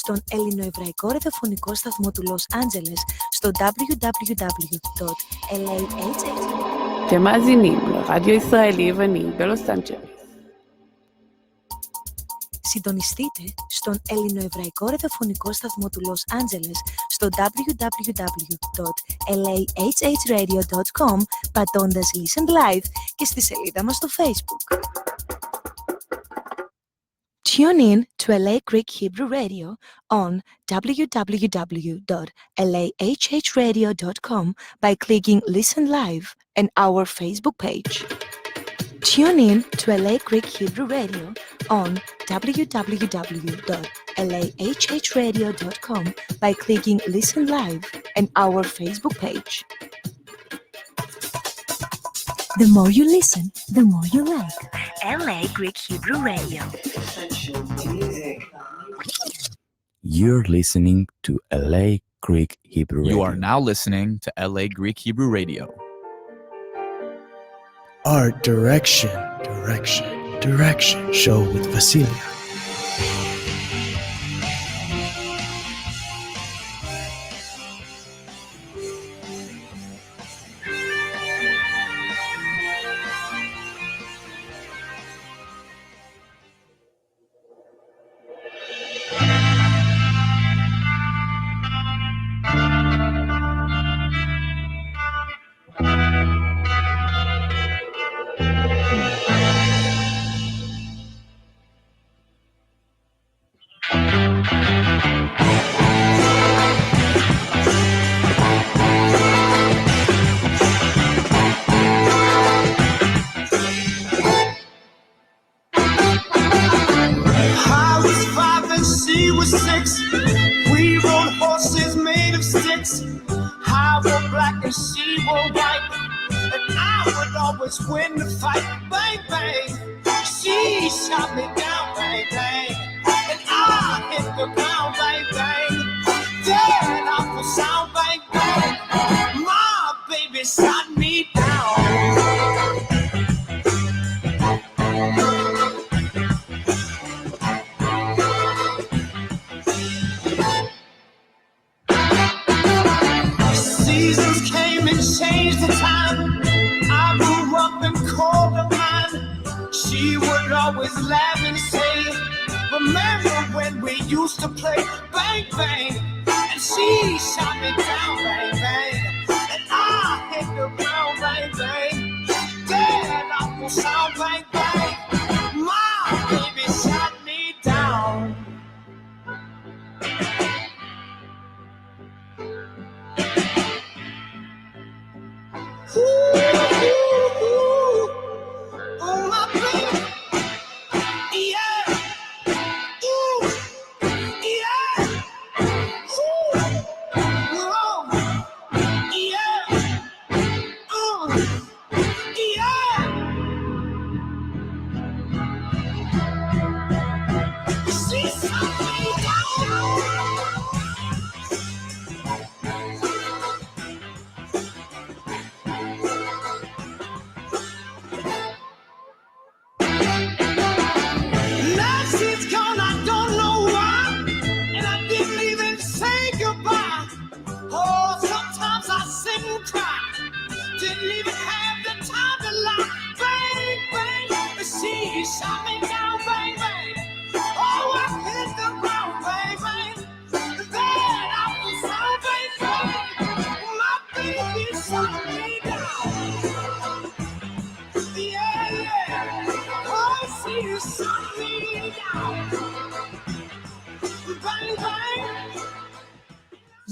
στον ελληνοεβραϊκό ραδιοφωνικό σταθμό του Λος Άντζελες στο www.lahh. אתם מאזינים לרדיו ישראלי יווני בלוס אנג'לס. Συντονιστείτε στον ελληνοεβραϊκό ραδιοφωνικό σταθμό του Λος Άντζελες στο www.lahhradio.com πατώντας Listen Live και στη σελίδα μας στο Facebook. Tune in to LA Greek Hebrew Radio on www.lahhradio.com by clicking Listen Live and our Facebook page. Tune in to LA Greek Hebrew Radio on www.lahhradio.com by clicking Listen Live and our Facebook page. The more you listen, the more you like. LA Greek Hebrew Radio. You're listening to LA Greek Hebrew Radio. You are now listening to LA Greek Hebrew Radio. Art Direction show with Vassilia.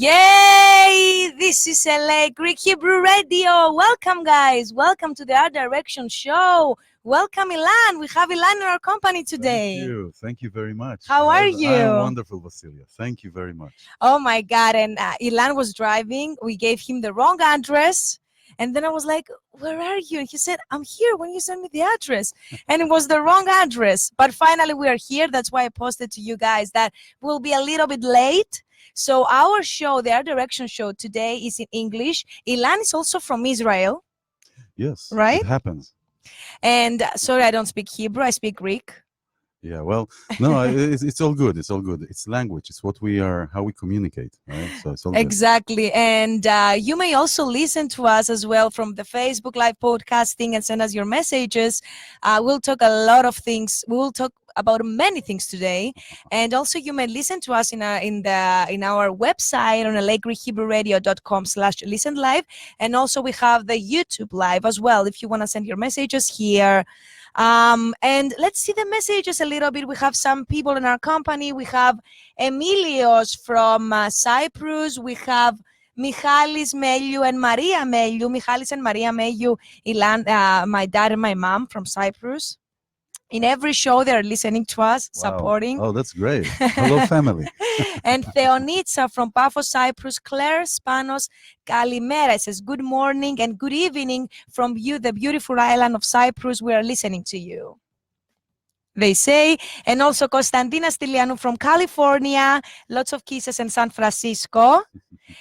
Yay! This is LA Greek Hebrew Radio. Welcome, guys. Welcome to the Art Direction show. Welcome, iLan. We have iLan in our company today. Thank you very much. How are you? I'm wonderful, Vassilia. Thank you very much. Oh my God. And iLan was driving. We gave him the wrong address. And then I was like, where are you? And he said, I'm here when you send me the address. And it was the wrong address. But finally, we are here. That's why I posted to you guys that we'll be a little bit late. So our show, the Art Direction show today is in English. iLan is also from Israel. Yes. Right? It happens. And sorry, I don't speak Hebrew. I speak Greek. Yeah, well, no, it's all good. It's all good. It's language. It's what we are, how we communicate, right? So it's all good. Exactly. And you may also listen to us as well from the Facebook Live podcasting and send us your messages. We'll talk a lot of things. We will talk about many things today. And also you may listen to us in our website on allegrihebrew.com/listen live. And also we have the YouTube live as well if you want to send your messages here. And let's see the messages a little bit. We have some people in our company. We have Emilios from Cyprus. We have Michalis Meliou and Maria Meliou. Michalis and Maria Meliou, iLan, my dad and my mom from Cyprus. In every show, they're listening to us, Wow. supporting. Oh, that's great. Hello, family. And Theonitsa from Paphos, Cyprus. Claire Spanos, Kalimera says, good morning and good evening from you, the beautiful island of Cyprus. We are listening to you, they say. And also Konstantina Stylianou from California. Lots of kisses in San Francisco.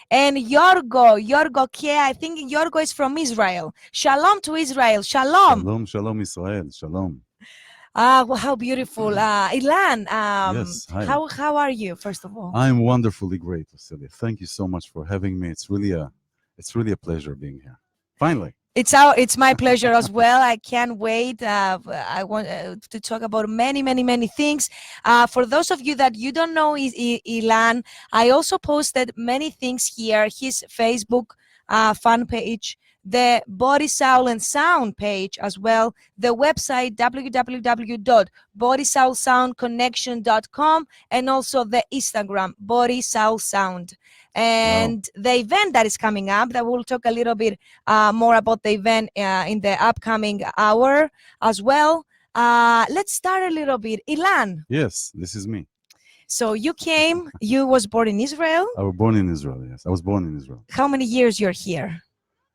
And Yorgo Kie, I think Yorgo is from Israel. Shalom to Israel. Shalom. Shalom, shalom, Israel. Shalom. Well, how beautiful. iLan, Yes, hi. how are you, first of all? I'm wonderfully great, Vassilia. Thank you so much for having me. It's really a pleasure being here. Finally. It's my pleasure as well. I can't wait. I want to talk about many things. For those of you that you don't know iLan, I also posted many things here. His Facebook fan page, the Body, Soul and Sound page as well, the website www.bodysoulsoundconnection.com, and also the Instagram Body, Soul, Sound. And the event that is coming up, that we'll talk a little bit more about the event in the upcoming hour as well. Let's start a little bit. iLan. Yes, this is me. So you was born in Israel. I was born in Israel, yes. I was born in Israel. How many years you're here?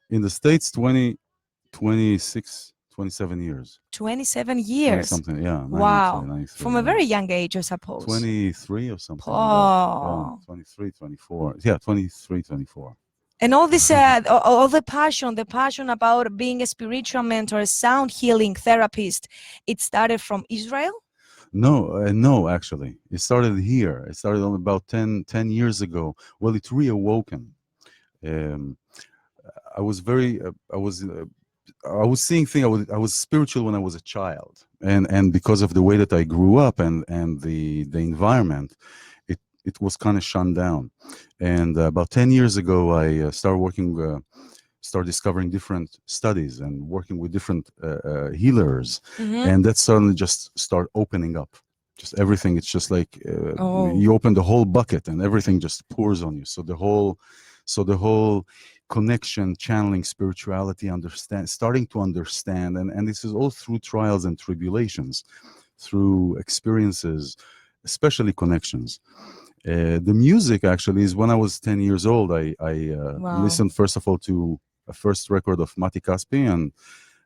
In the States, 26, 27 years. 27 20 years. something, yeah. 93, Wow. 93, From a yeah. very young age, I suppose. 23 or something. Oh. 23, 24. Yeah, 23, 24. And all this, all the passion about being a spiritual mentor, a sound healing therapist, it started from Israel? No, actually. It started here. It started on about 10 years ago. Well, it's reawoken. I was seeing things. I was spiritual when I was a child, and because of the way that I grew up and the environment, it was kind of shunned down. And about 10 years ago, I started discovering different studies and working with different healers, and that suddenly just start opening up. Just everything. It's just like you open the whole bucket and everything just pours on you. So the whole connection, channeling, spirituality, starting to understand, and this is all through trials and tribulations, through experiences, especially connections. The music actually is when I was 10 years old. I listened first of all to a first record of Mati Kaspi, and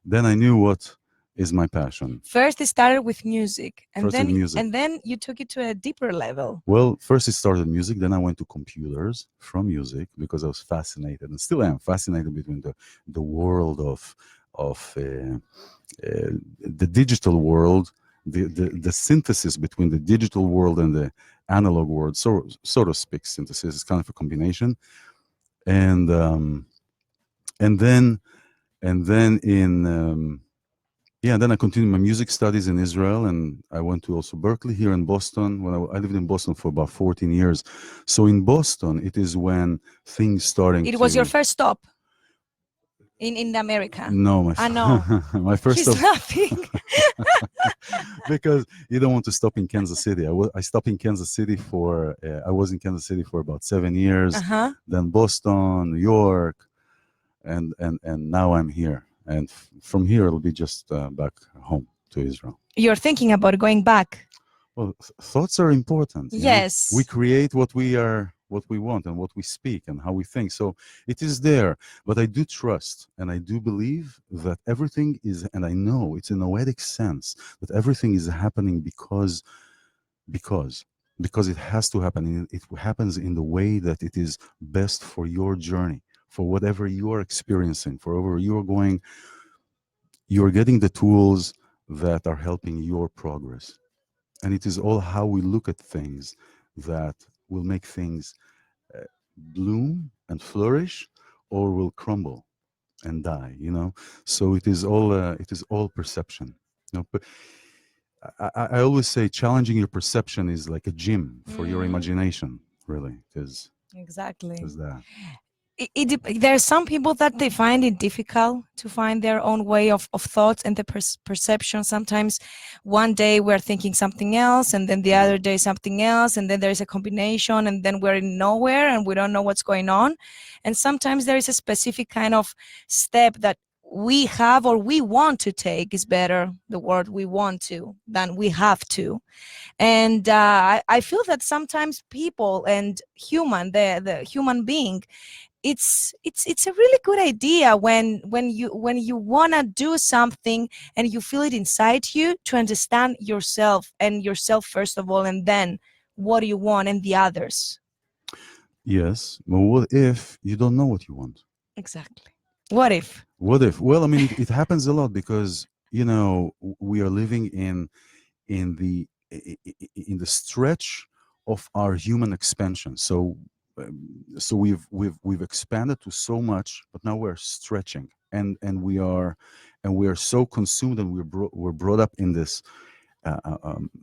then I knew what is my passion. First, it started with music, and then music. and then you took it to a deeper level. Well, first it started music, then I went to computers from music because I was fascinated, and still am fascinated between the world of the digital world, the synthesis between the digital world and the analog world, so to speak, synthesis is kind of a combination, and then then I continued my music studies in Israel, and I went to also Berkeley here in Boston. When I lived in Boston for about 14 years. So in Boston, it is when things starting. It was your first stop in America. No, my first He's stop. laughing. Because you don't want to stop in Kansas City. I stopped in Kansas City for. I was in Kansas City for about 7 years. Then Boston, New York, and now I'm here. And from here, it'll be just back home to Israel. You're thinking about going back. Well, thoughts are important. Yes. We create what we want, and what we speak, and how we think. So it is there. But I do trust, and I do believe that everything is, and I know it's in a noetic sense that everything is happening because it has to happen. It happens in the way that it is best for your journey. For whatever you are experiencing, for wherever you are going, you are getting the tools that are helping your progress. And it is all how we look at things that will make things bloom and flourish, or will crumble and die. So it is all perception. But I always say challenging your perception is like a gym for your imagination. Really, Exactly. is that. There are some people that they find it difficult to find their own way of thoughts and the perception. Sometimes one day we're thinking something else, and then the other day something else, and then there is a combination, and then we're in nowhere and we don't know what's going on. And sometimes there is a specific kind of step that we have or we want to take, is better the word, we want to, than we have to. And I feel that sometimes people and the human being, it's a really good idea when you want to do something and you feel it inside you, to understand yourself first of all, and then what do you want and the others. Yes, but what if you don't know what you want? Exactly. What if? Well, I mean, it happens a lot because we are living in the in the stretch of our human expansion. So we've expanded to so much, but now we're stretching, and we are so consumed, and we're brought up in this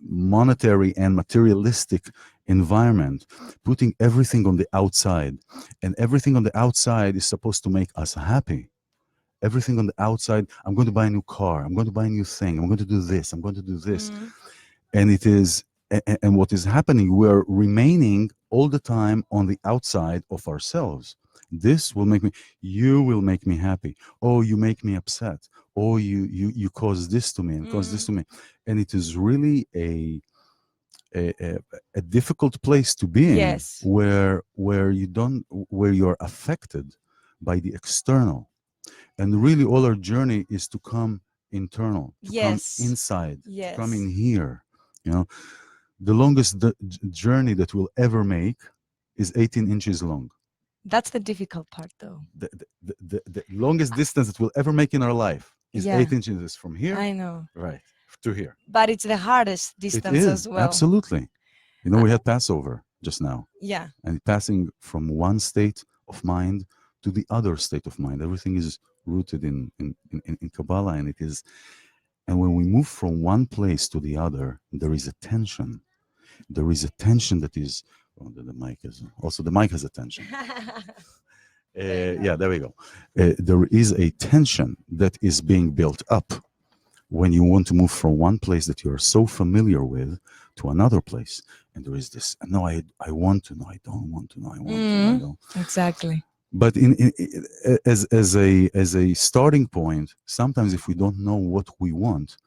monetary and materialistic environment, putting everything on the outside, and everything on the outside is supposed to make us happy. Everything on the outside, I'm going to buy a new car, I'm going to buy a new thing, I'm going to do this, I'm going to do this. And it is, and what is happening, we're remaining all the time on the outside of ourselves. This will make me, you will make me happy. Oh, you make me upset. Oh, you cause this to me and cause this to me. And it is really a difficult place to be in. Yes. Where you're affected by the external. And really all our journey is to come internal, to come Yes. inside, to Yes. come in here. The longest journey that we'll ever make is 18 inches long. That's the difficult part, though. The longest distance that we'll ever make in our life is Yeah. 8 inches from here, I know. right, to here. But it's the hardest It distance is, as well. absolutely. We had Passover just now, Yeah. and passing from one state of mind to the other state of mind. Everything is rooted in Kabbalah, and it is. And when we move from one place to the other, there is a tension. There is a tension that is. Oh, the mic is also, the mic has a tension. Yeah, there we go. There is a tension that is being built up when you want to move from one place that you are so familiar with to another place. And there is this, no, I want to, no, I don't want to, no, I want to, I don't. Exactly. But as a starting point, sometimes if we don't know what we want,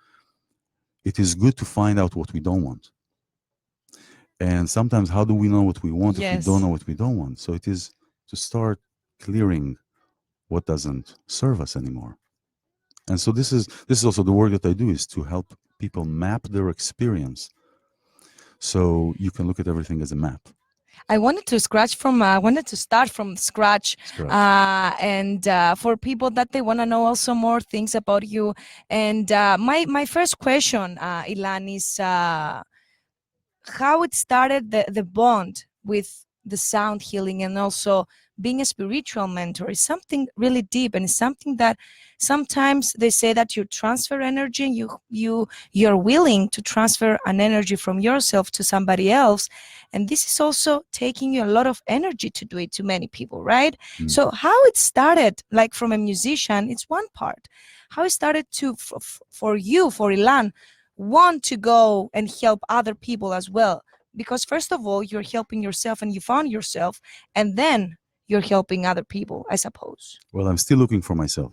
it is good to find out what we don't want. And sometimes, how do we know what we want if we don't know what we don't want? So it is to start clearing what doesn't serve us anymore. And so this is also the work that I do, is to help people map their experience, so you can look at everything as a map. I wanted to start from scratch. And for people that they want to know also more things about you. And my first question, iLan, is how it started the bond with the sound healing, and also being a spiritual mentor is something really deep, and it's something that sometimes they say that you transfer energy, and you're willing to transfer an energy from yourself to somebody else, and this is also taking you a lot of energy to do it to many people, right? So how it started, like from a musician, it's one part. How it started to for you, for iLan, want to go and help other people as well, because first of all you're helping yourself and you found yourself, and then you're helping other people, I suppose. Well, I'm still looking for myself.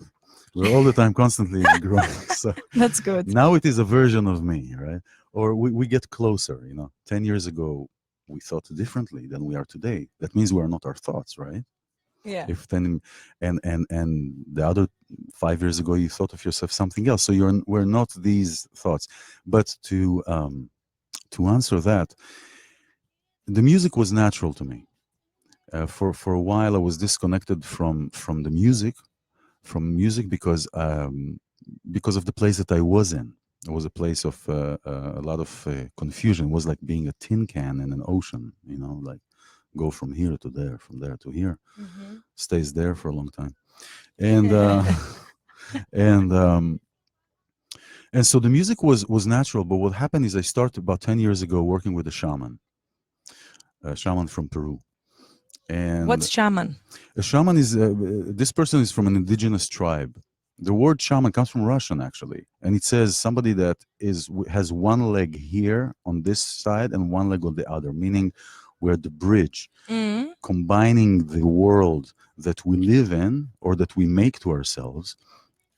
We're all the time constantly growing. So that's good. Now it is a version of me, right? Or we get closer. 10 years ago we thought differently than we are today. That means we are not our thoughts, right? Yeah. If then and the other 5 years ago you thought of yourself something else. So we're not these thoughts. But to answer that, the music was natural to me. For a while I was disconnected from the music, because of the place that I was in. It was a place of a lot of confusion. It was like being a tin can in an ocean, like go from here to there, from there to here, stays there for a long time. And and and so the music was natural, but what happened is I started about 10 years ago working with a shaman from Peru. And What's shaman? a shaman is this person is from an indigenous tribe. The word shaman comes from Russian, actually, and it says somebody that has one leg here on this side and one leg on the other, meaning we're the bridge, combining the world that we live in or that we make to ourselves,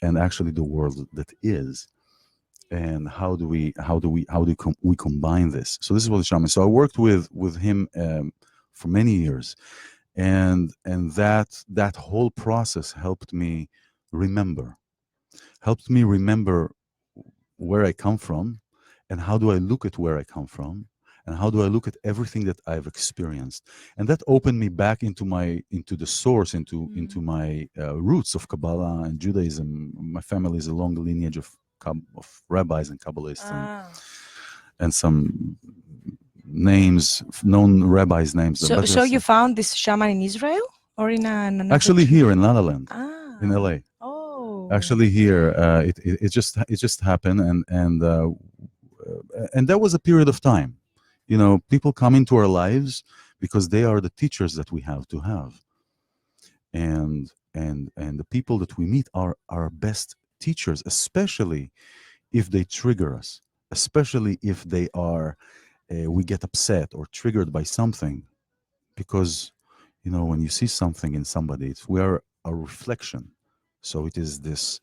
and actually the world that is. And how do we combine this? So this is what the shaman. So I worked with him for many years, and that whole process helped me remember where I come from, and how do I look at where I come from, and how do I look at everything that I've experienced. And that opened me back into the source, into my roots of Kabbalah and Judaism. My family is a long lineage of rabbis and Kabbalists, and some known rabbis' names. So you found this shaman in Israel or in another actually country? here in La La Land, in LA. Oh, Actually here, it just happened, and that was a period of time. People come into our lives because they are the teachers that we have to have, and the people that we meet are our best teachers, especially if they trigger us, especially if they are we get upset or triggered by something, because when you see something in somebody, we are a reflection. So it is this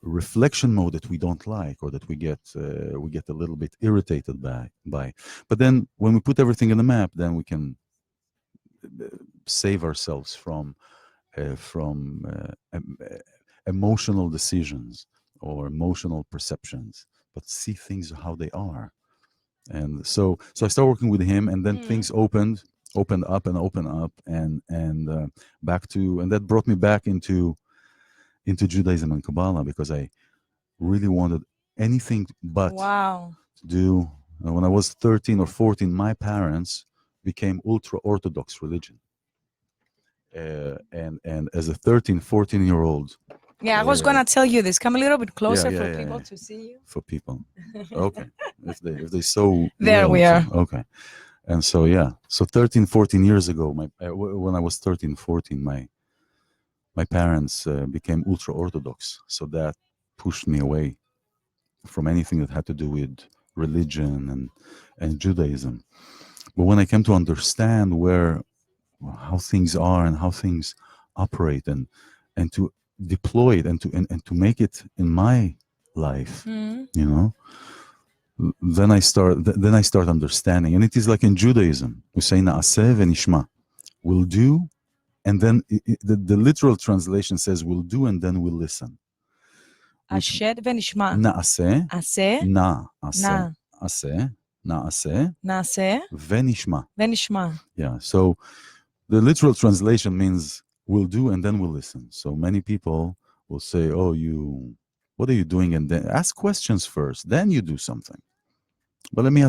reflection mode that we don't like, or that we get a little bit irritated by. But then when we put everything in the map, then we can save ourselves from emotional decisions or emotional perceptions, but see things how they are. And so I started working with him, and then things opened up and back to, and that brought me back into Judaism and Kabbalah, because I really wanted anything but to do. When I was 13 or 14, my parents became ultra-Orthodox religion. And as a 13, 14-year-old. Yeah, I was going to tell you this. Come a little bit closer for people to see you. For people. Okay. if they so there we are. Okay. And so, so 13, 14 years ago, when I was 13, 14, my parents became ultra-Orthodox. So that pushed me away from anything that had to do with religion and Judaism. But when I came to understand how things are and how things operate, and to deploy it and to make it in my life, then I start understanding. And it is like in Judaism, we say na'aseh v'nishma, we'll do, and then the literal translation says we'll do and then we'll listen. Asher v'nishma. Na'aseh, Aseh, na'aseh, v'nishma. V'nishma. Yeah, so the literal translation means we'll do and then we'll listen. So many people will say, oh, what are you doing? And then ask questions first, then you do something. But let me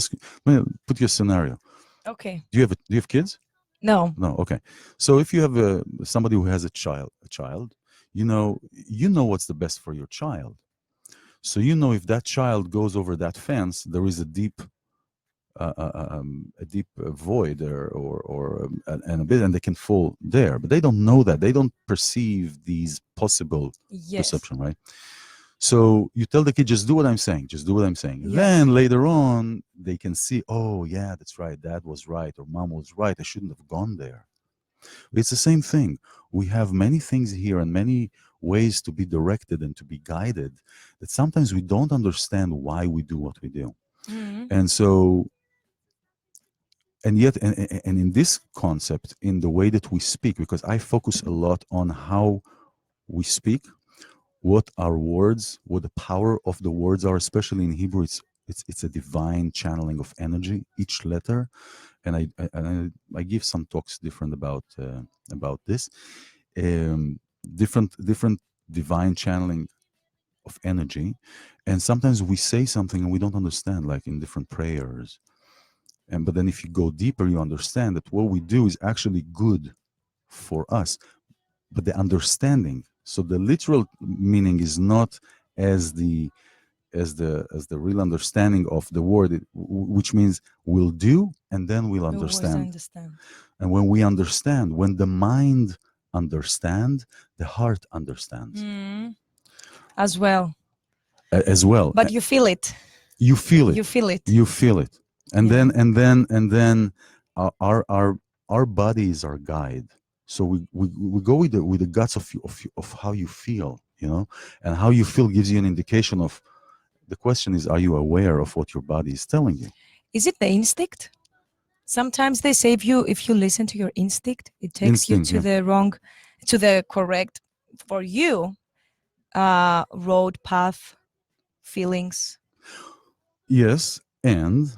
put you a scenario. Okay. Do you have kids? No. Okay. So if you have somebody who has a child, you know what's the best for your child. So if that child goes over that fence, there is a deep void and they can fall there, but they don't know that. They don't perceive these possible perception, right? So you tell the kid, just do what I'm saying. Just do what I'm saying. Yes. Then later on, they can see, oh yeah, that's right. Dad was right, or mom was right. I shouldn't have gone there. It's the same thing. We have many things here and many ways to be directed and to be guided that sometimes we don't understand why we do what we do. And so, and yet, and in this concept, in the way that we speak, because I focus a lot on how we speak, what our words, what the power of the words are, especially in Hebrew. It's a divine channeling of energy, each letter, and I give some talks different about this, different divine channeling of energy, and sometimes we say something and we don't understand, like in different prayers. But then if you go deeper, you understand that what we do is actually good for us. But the understanding, so the literal meaning is not as the real understanding of the word, which means we'll do and then we'll We always understand. understand. And when we understand, when the mind understands, the heart understands As well. as well. But you feel it. You feel it. You feel it. You feel it. And Yeah. then our body is our guide. So we go with the guts of how you feel, and how you feel gives you an indication of. The question is, are you aware of what your body is telling you? Is it the instinct? Sometimes they say if you listen to your instinct, it takes you to the correct for you road path, feelings. Yes, and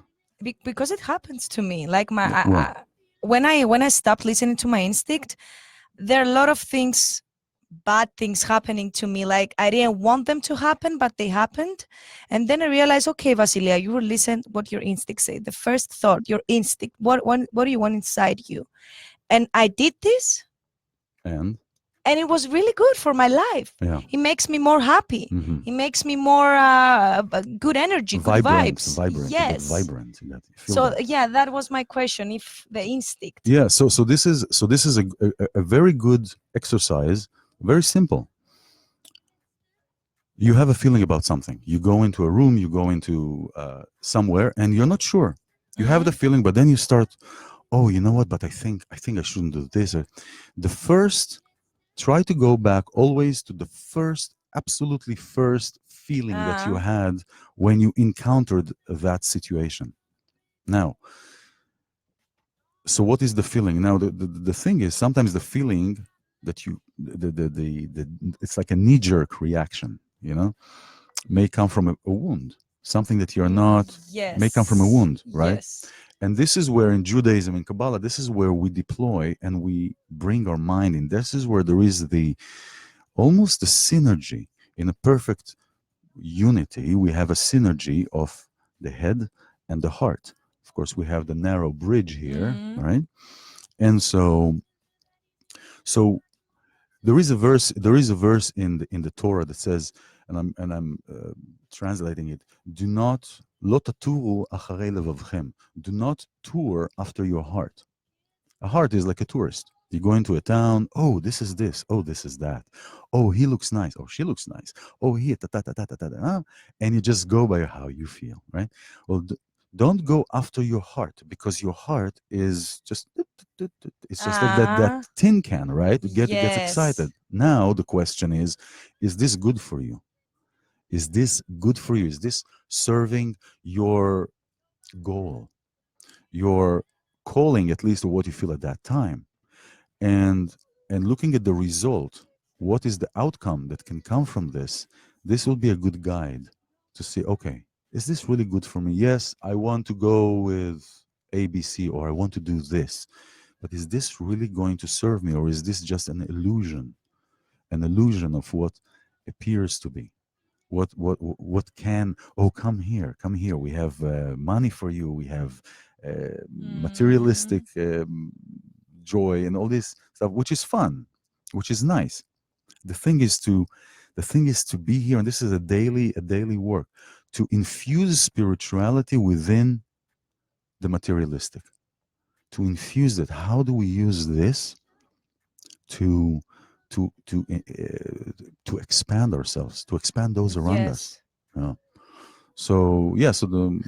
Because it happens to me. Like well, when I stopped listening to my instinct, there are a lot of things, bad things happening to me. Like I didn't want them to happen, but they happened. And then I realized, okay, Vassilia, you will listen what your instinct say. The first thought, your instinct, what do you want inside you? And I did this. And it was really good for my life. Yeah. It makes me more happy. Mm-hmm. It makes me more good energy, good vibes. Vibrant. Yes. Vibrant. So yeah, that was my question. If the instinct. Yeah. So this is a very good exercise. Very simple. You have a feeling about something. You go into a room. You go into somewhere, and you're not sure. You have the feeling, but then you start. Oh, you know what? But I think I shouldn't do this. Try to go back always to the absolutely first feeling that you had when you encountered that situation. Now, so what is the feeling? Now, the thing is, sometimes the feeling that it's like a knee-jerk reaction, may come from a wound, something that you're not, may come from a wound, right? Yes. And this is where in Judaism and Kabbalah, this is where we deploy and we bring our mind in. This is where there is almost the synergy in a perfect unity. We have a synergy of the head and the heart. Of course, we have the narrow bridge here, right? And so there is a verse in the Torah that says, and I'm translating it, do not lo taturu acharei levavchem. Do not tour after your heart. A heart is like a tourist. You go into a town. Oh, this is this. Oh, this is that. Oh, he looks nice. Oh, she looks nice. Oh, he ta ta ta ta ta ta. And you just go by how you feel, right? Well, don't go after your heart, because your heart is just it's just like that tin can, right? It gets excited. Now the question is this good for you? Is this good for you? Is this serving your goal, your calling, at least, or what you feel at that time? And looking at the result, what is the outcome that can come from this? This will be a good guide to see, okay, is this really good for me? Yes, I want to go with ABC, or I want to do this, but is this really going to serve me, or is this just an illusion of what appears to be? What can, oh, come here, we have money for you, we have materialistic joy and all this stuff, which is fun, which is nice. The thing is to be here, and this is a daily work, to infuse spirituality within the materialistic, to infuse it. How do we use this to expand ourselves, to expand those around us? So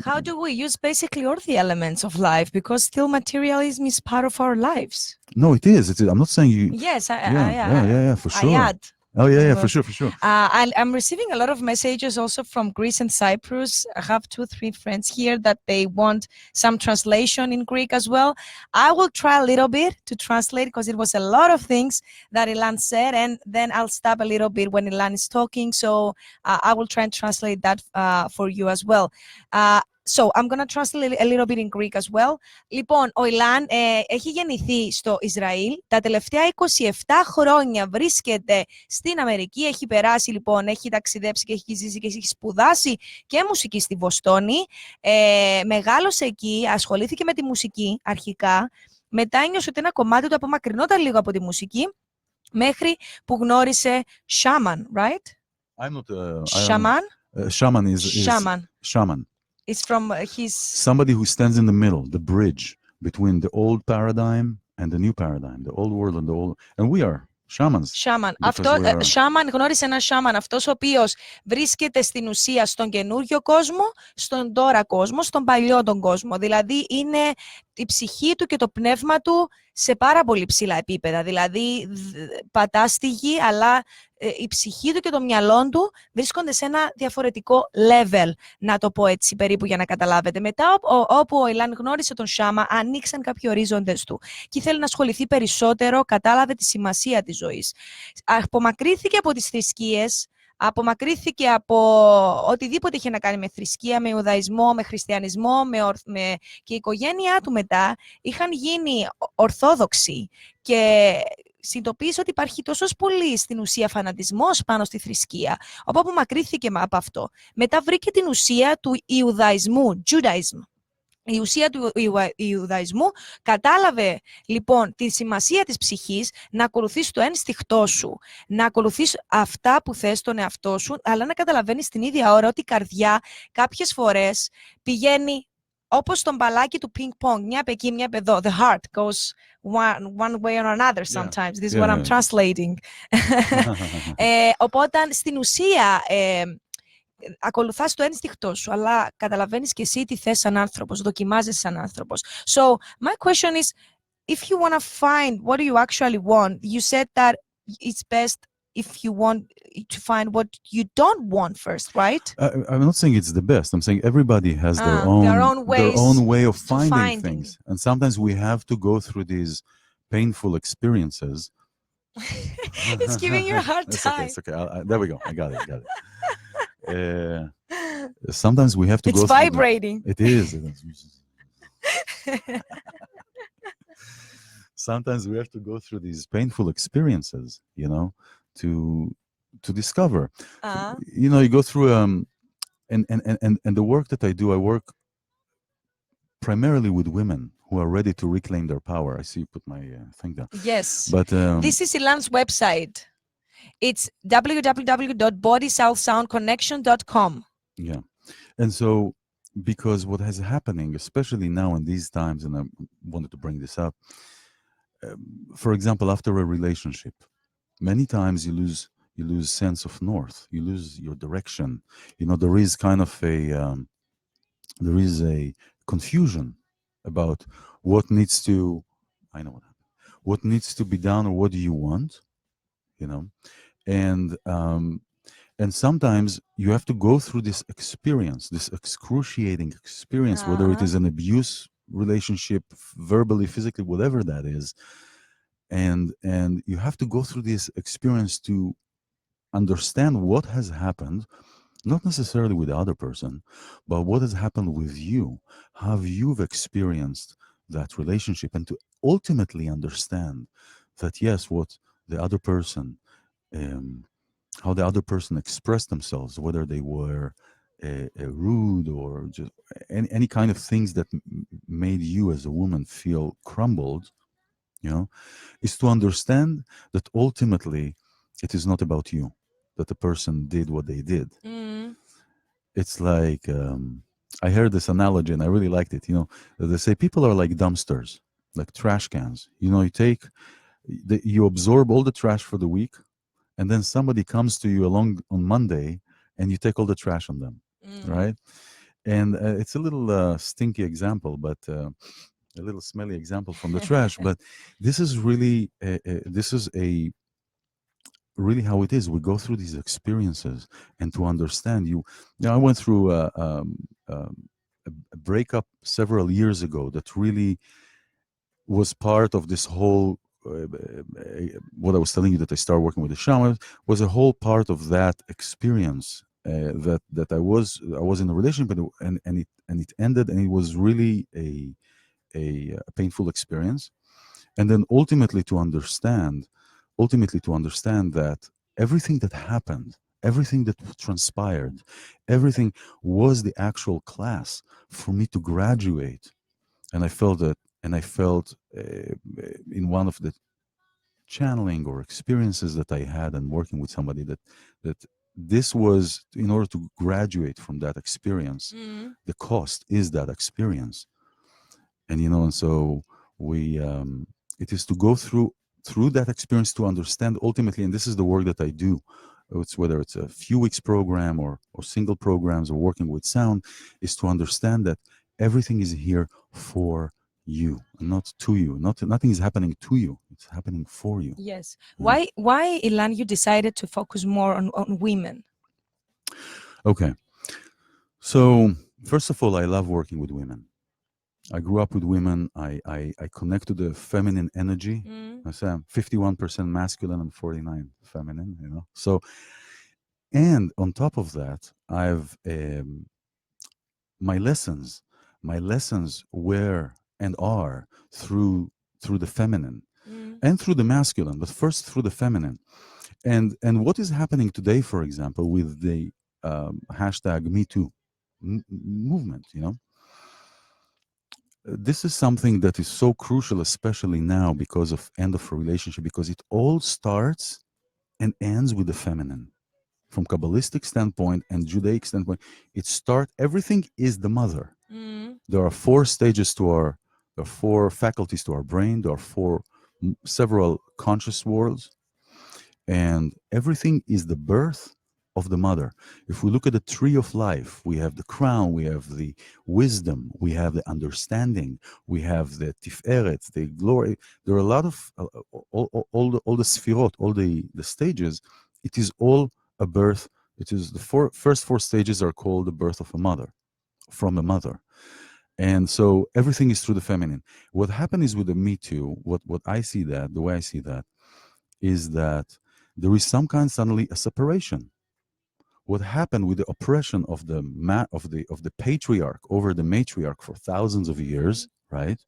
how do we use basically all the elements of life, because still materialism is part of our lives? No, it is. I'm not saying you. Yes, yeah, for sure. I add. Oh yeah, for sure. I'm receiving a lot of messages also from Greece and Cyprus. I have 2-3 friends here that they want some translation in Greek as well. I will try a little bit to translate, because it was a lot of things that iLan said, and then I'll stop a little bit when iLan is talking. So I will try and translate that for you as well. So I'm gonna translate a little bit in Greek as well. Λοιπόν, ο iLan έχει γεννηθεί στο Ισραήλ. Τα τελευταία 27 χρόνια βρίσκεται στην Αμερική. Έχει περάσει λοιπόν, έχει ταξιδέψει και έχει ζήσει και έχει σπουδάσει και μουσική στη Βοστόνη. Μεγάλωσε εκεί, ασχολήθηκε με τη μουσική αρχικά. Μετά ένιωσε ότι ένα κομμάτι του απομακρυνόταν λίγο από τη μουσική, μέχρι που γνώρισε shaman, right? I'm not. Shaman? Shaman is Shaman. shaman. It's from his... Somebody who stands in the middle, the bridge between the old paradigm and the new paradigm, the old world and the old. And we are shamans. Shaman. Shaman, γνώρισε ένα shaman, αυτός ο οποίος βρίσκεται στην ουσία στον καινούριο κόσμο, στον τώρα κόσμο, στον παλιό τον κόσμο. Δηλαδή είναι η ψυχή του και το πνεύμα του σε πάρα πολύ ψηλά επίπεδα. Δηλαδή πατά στη γη, αλλά η ψυχή του και το μυαλό του βρίσκονται σε ένα διαφορετικό level, να το πω έτσι περίπου για να καταλάβετε. Μετά όπου ο iLan γνώρισε τον Σάμα, ανοίξαν κάποιοι ορίζοντες του και ήθελε να ασχοληθεί περισσότερο, κατάλαβε τη σημασία της ζωής. Απομακρύθηκε από τις θρησκείες, απομακρύθηκε από οτιδήποτε είχε να κάνει με θρησκεία, με Ιουδαϊσμό, με Χριστιανισμό, και η οικογένειά του μετά είχαν γίνει ορθόδοξοι και συνειδητοποίησε ότι υπάρχει τόσο πολύ στην ουσία φανατισμός πάνω στη θρησκεία, όπου απομακρύθηκε από αυτό. Μετά βρήκε την ουσία του Ιουδαϊσμού, Judaism. Η ουσία του Ιουδαϊσμού, κατάλαβε λοιπόν τη σημασία της ψυχής, να ακολουθείς το ένστικτό σου, να ακολουθείς αυτά που θες στον εαυτό σου, αλλά να καταλαβαίνεις την ίδια ώρα ότι η καρδιά κάποιες φορές πηγαίνει όπως το μπαλάκι του ping-pong, μια από εκεί, μια από εδώ. The heart goes one way or another sometimes. This is what I'm translating. Οπότε στην ουσία ακολουθάς το ένστικτό σου, αλλά καταλαβαίνεις και εσύ τι θες σαν άνθρωπος, δοκιμάζεσαι σαν άνθρωπος. So, my question is, if you want to find what do you actually want, you said that it's best if you want to find what you don't want first, right? I'm not saying it's the best. I'm saying everybody has their own way of finding things. And sometimes we have to go through these painful experiences. It's giving you a hard time. It's okay. There we go. I got it. Sometimes we have to go through. It's vibrating. It is. Sometimes we have to go through these painful experiences, you know, to discover. You know, you go through and the work that I do, I work primarily with women who are ready to reclaim their power. I see you put my thing down. Yes. But this is iLan's website. It's www.bodysouthsoundconnection.com. Yeah. And so, because what is happening, especially now in these times, and I wanted to bring this up, for example, after a relationship, many times you lose sense of north, you lose your direction. You know, there is kind of a confusion about what needs to be done, or what do you want, you know. And sometimes you have to go through this experience, this excruciating experience, whether it is an abuse relationship, verbally, physically, whatever that is. And you have to go through this experience to understand what has happened, not necessarily with the other person, but what has happened with you, how you've experienced that relationship, and to ultimately understand that, yes, what the other person, how the other person expressed themselves, whether they were rude or just any kind of things that made you as a woman feel crumbled, you know, is to understand that ultimately it is not about you, that the person did what they did. It's like, I heard this analogy and I really liked it. You know, they say people are like dumpsters, like trash cans. You know, you absorb all the trash for the week, and then somebody comes to you along on Monday and you take all the trash on them, right? And it's a little stinky example, but a little smelly example from the trash. But this is really, really how it is. We go through these experiences, and to understand you know, I went through a breakup several years ago that really was part of this whole what I was telling you, that I started working with the shaman, was a whole part of that experience. that I was in a relationship, and it ended, and it was really a painful experience. And then ultimately to understand that everything that happened, everything that transpired, everything was the actual class for me to graduate. And I felt that, and I felt in one of the channeling or experiences that I had and working with somebody that this was, in order to graduate from that experience, the cost is that experience. And and so we it is to go through that experience to understand ultimately, and this is the work that I do. It's whether it's a few weeks program or single programs or working with sound, is to understand that everything is here for you and not to you. Nothing is happening to you, it's happening for you. Yes. Mm. Why, Ilan, you decided to focus more on women? Okay, so first of all, I love working with women. I grew up with women. I connect to the feminine energy. I say I'm 51% masculine and 49 feminine, So, and on top of that, I've my lessons, my lessons were and are through the feminine and through the masculine, but first through the feminine. And what is happening today, for example, with the hashtag Me Too movement, this is something that is so crucial, especially now because of end of a relationship, because it all starts and ends with the feminine. From Kabbalistic standpoint and Judaic standpoint, everything is the mother. There are there are four faculties to our brain. There are several conscious worlds, and everything is the birth of the mother. If we look at the tree of life, we have the crown, we have the wisdom, we have the understanding, we have the tiferet, the glory. There are a lot of all the sfirot, all the stages. It is all a birth. It is the first four stages are called the birth of a mother, from a mother. And so everything is through the feminine. What happened is with the Me Too, what I see that, the way I see that, is that there is some kind suddenly a separation. What happened with the oppression of the patriarch over the matriarch for thousands of years, right?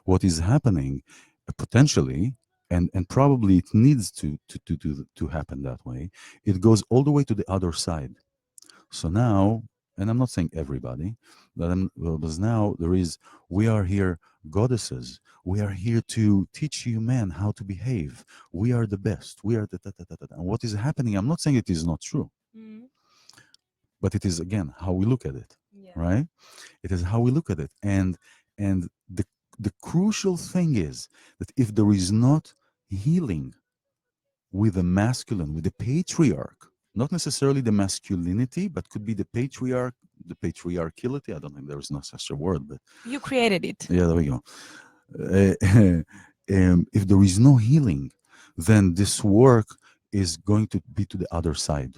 What is happening potentially, and probably it needs to happen that way. It goes all the way to the other side. So now, and I'm not saying everybody, but now we are here goddesses. We are here to teach you men how to behave. We are the best. We are And what is happening, I'm not saying it is not true, but it is, again, how we look at it, right? It is how we look at it. And the crucial thing is that if there is not healing with the masculine, with the patriarch, not necessarily the masculinity, but could be the patriarch, the patriarchality. I don't think there is no such a word, but You created it. yeah, there we go. If there is no healing, then this work is going to be to the other side.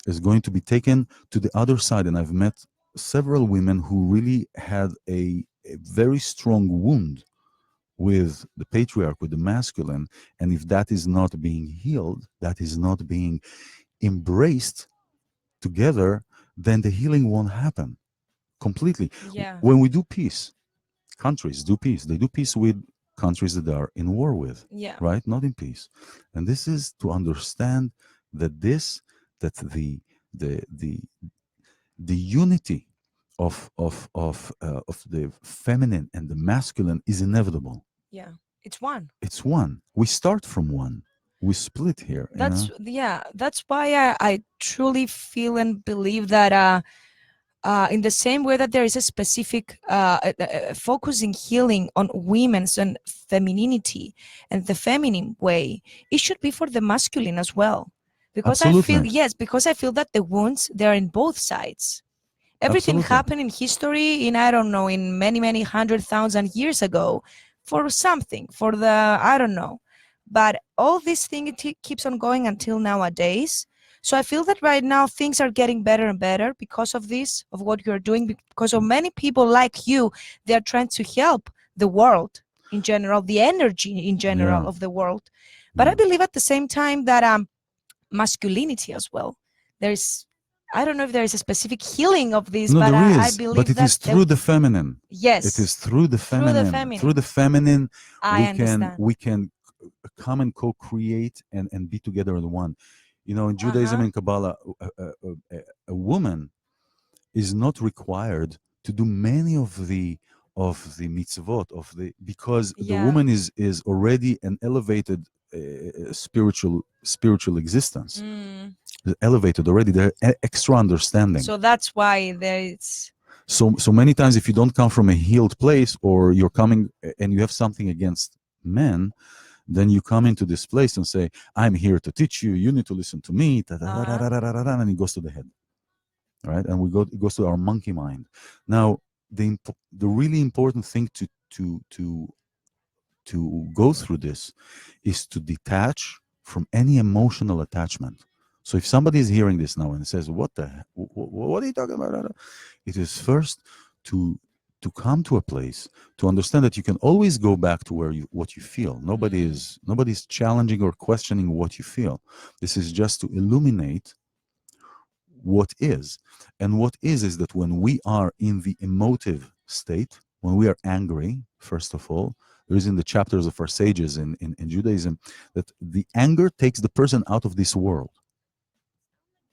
Is going to be taken to the other side. And I've met several women who really had a very strong wound with the patriarch, with the masculine. And if that is not being healed, that is not being embraced together, then the healing won't happen completely. Yeah. When we do peace, countries do peace. They do peace with countries that they are in war with, Yeah. right? Not in peace. And this is to understand that the unity of the feminine and the masculine is inevitable. Yeah. It's one. It's one. We start from one. We split here. That's why I truly feel and believe that in the same way that there is a specific focus in healing on women's and femininity and the feminine way, it should be for the masculine as well. Because Absolutely. I feel that the wounds, they're in both sides. Everything Absolutely. happened in history, I don't know, in many 100,000 years ago, for something, for the, I don't know. But all this thing, keeps on going until nowadays. So I feel that right now things are getting better and better because of this, of what you're doing, because of many people like you. They are trying to help the world in general, the energy in general Yeah. of the world. But I believe at the same time that masculinity as well. There's I don't know if there is a specific healing of this, No, but there I is, believe but it that is through the feminine. yes, It is through the through the feminine. feminine. Through the feminine, I understand. we can come and co-create and be together in one. You know, in Judaism and Kabbalah, a woman is not required to do many of the mitzvot because the Yeah. woman is already an elevated spiritual existence. Elevated already, there extra understanding. So that's why there is. So many times, if you don't come from a healed place, or you're coming and you have something against men, then you come into this place and say, I'm here to teach you, you need to listen to me, and it goes to the head, right? And it goes to our monkey mind. Now, the really important thing to go through this is to detach from any emotional attachment. So if somebody is hearing this now and says, what are you talking about? It is first to come to a place to understand that you can always go back to what you feel. Nobody's challenging or questioning what you feel. This is just to illuminate what is. And what is that when we are in the emotive state, when we are angry, first of all, there is in the chapters of our sages in Judaism that the anger takes the person out of this world,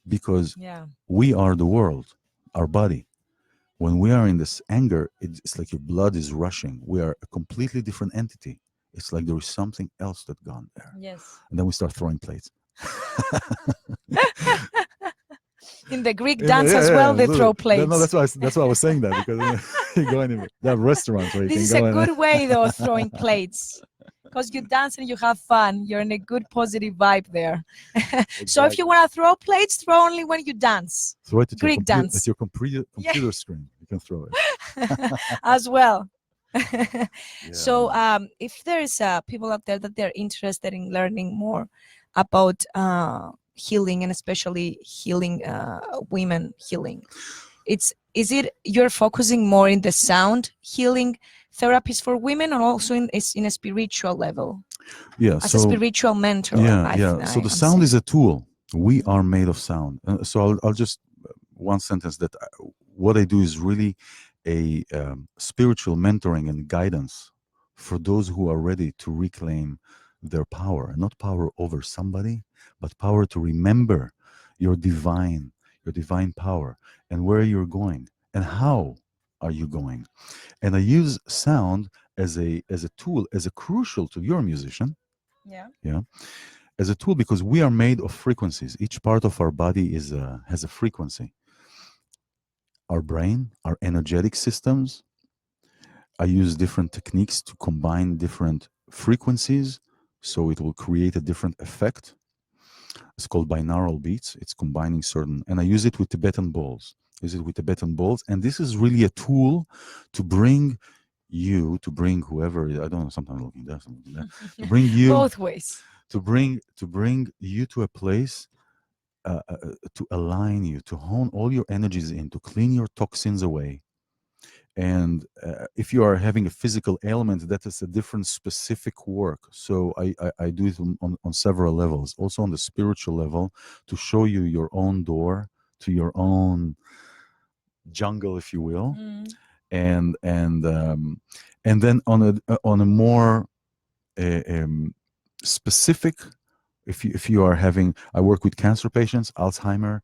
because we are the world, our body. When we are in this anger, it's like your blood is rushing. We are a completely different entity. It's like there is something else that gone there. Yes. And then we start throwing plates. In the Greek dance as well, they throw plates. No, that's why I was saying that, because you go in that restaurant where you this can is go a good way, though, throwing plates, because you dance and you have fun. You're in a good positive vibe there. So if you want to throw plates, throw only when you dance. Throw it at Greek dance. At your computer screen. You can throw it as well. So if there is people out there that they're interested in learning more about healing, and especially healing women healing, is it you're focusing more in the sound healing therapies for women, or also in a spiritual level? As a spiritual mentor. So the sound is a tool. We are made of sound. So I'll just one sentence that what I do is really a spiritual mentoring and guidance for those who are ready to reclaim their power, not power over somebody, but power to remember your divine power and where you're going and how are you going. And I use sound as a tool, as a crucial to your musician. Yeah. As a tool, because we are made of frequencies. Each part of our body has a frequency. Our brain, our energetic systems. I use different techniques to combine different frequencies, so it will create a different effect. It's called binaural beats. It's combining certain, and I use it with Tibetan bowls. And this is really a tool to bring whoever, I don't know, sometimes looking there, something like that, to bring you both ways, to bring you to a place, to align you, to hone all your energies in, to clean your toxins away. And if you are having a physical ailment, that is a different specific work. So I do it on several levels, also on the spiritual level, to show you your own door to your own jungle, if you will. And then on a more specific, if you are having, I work with cancer patients, Alzheimer.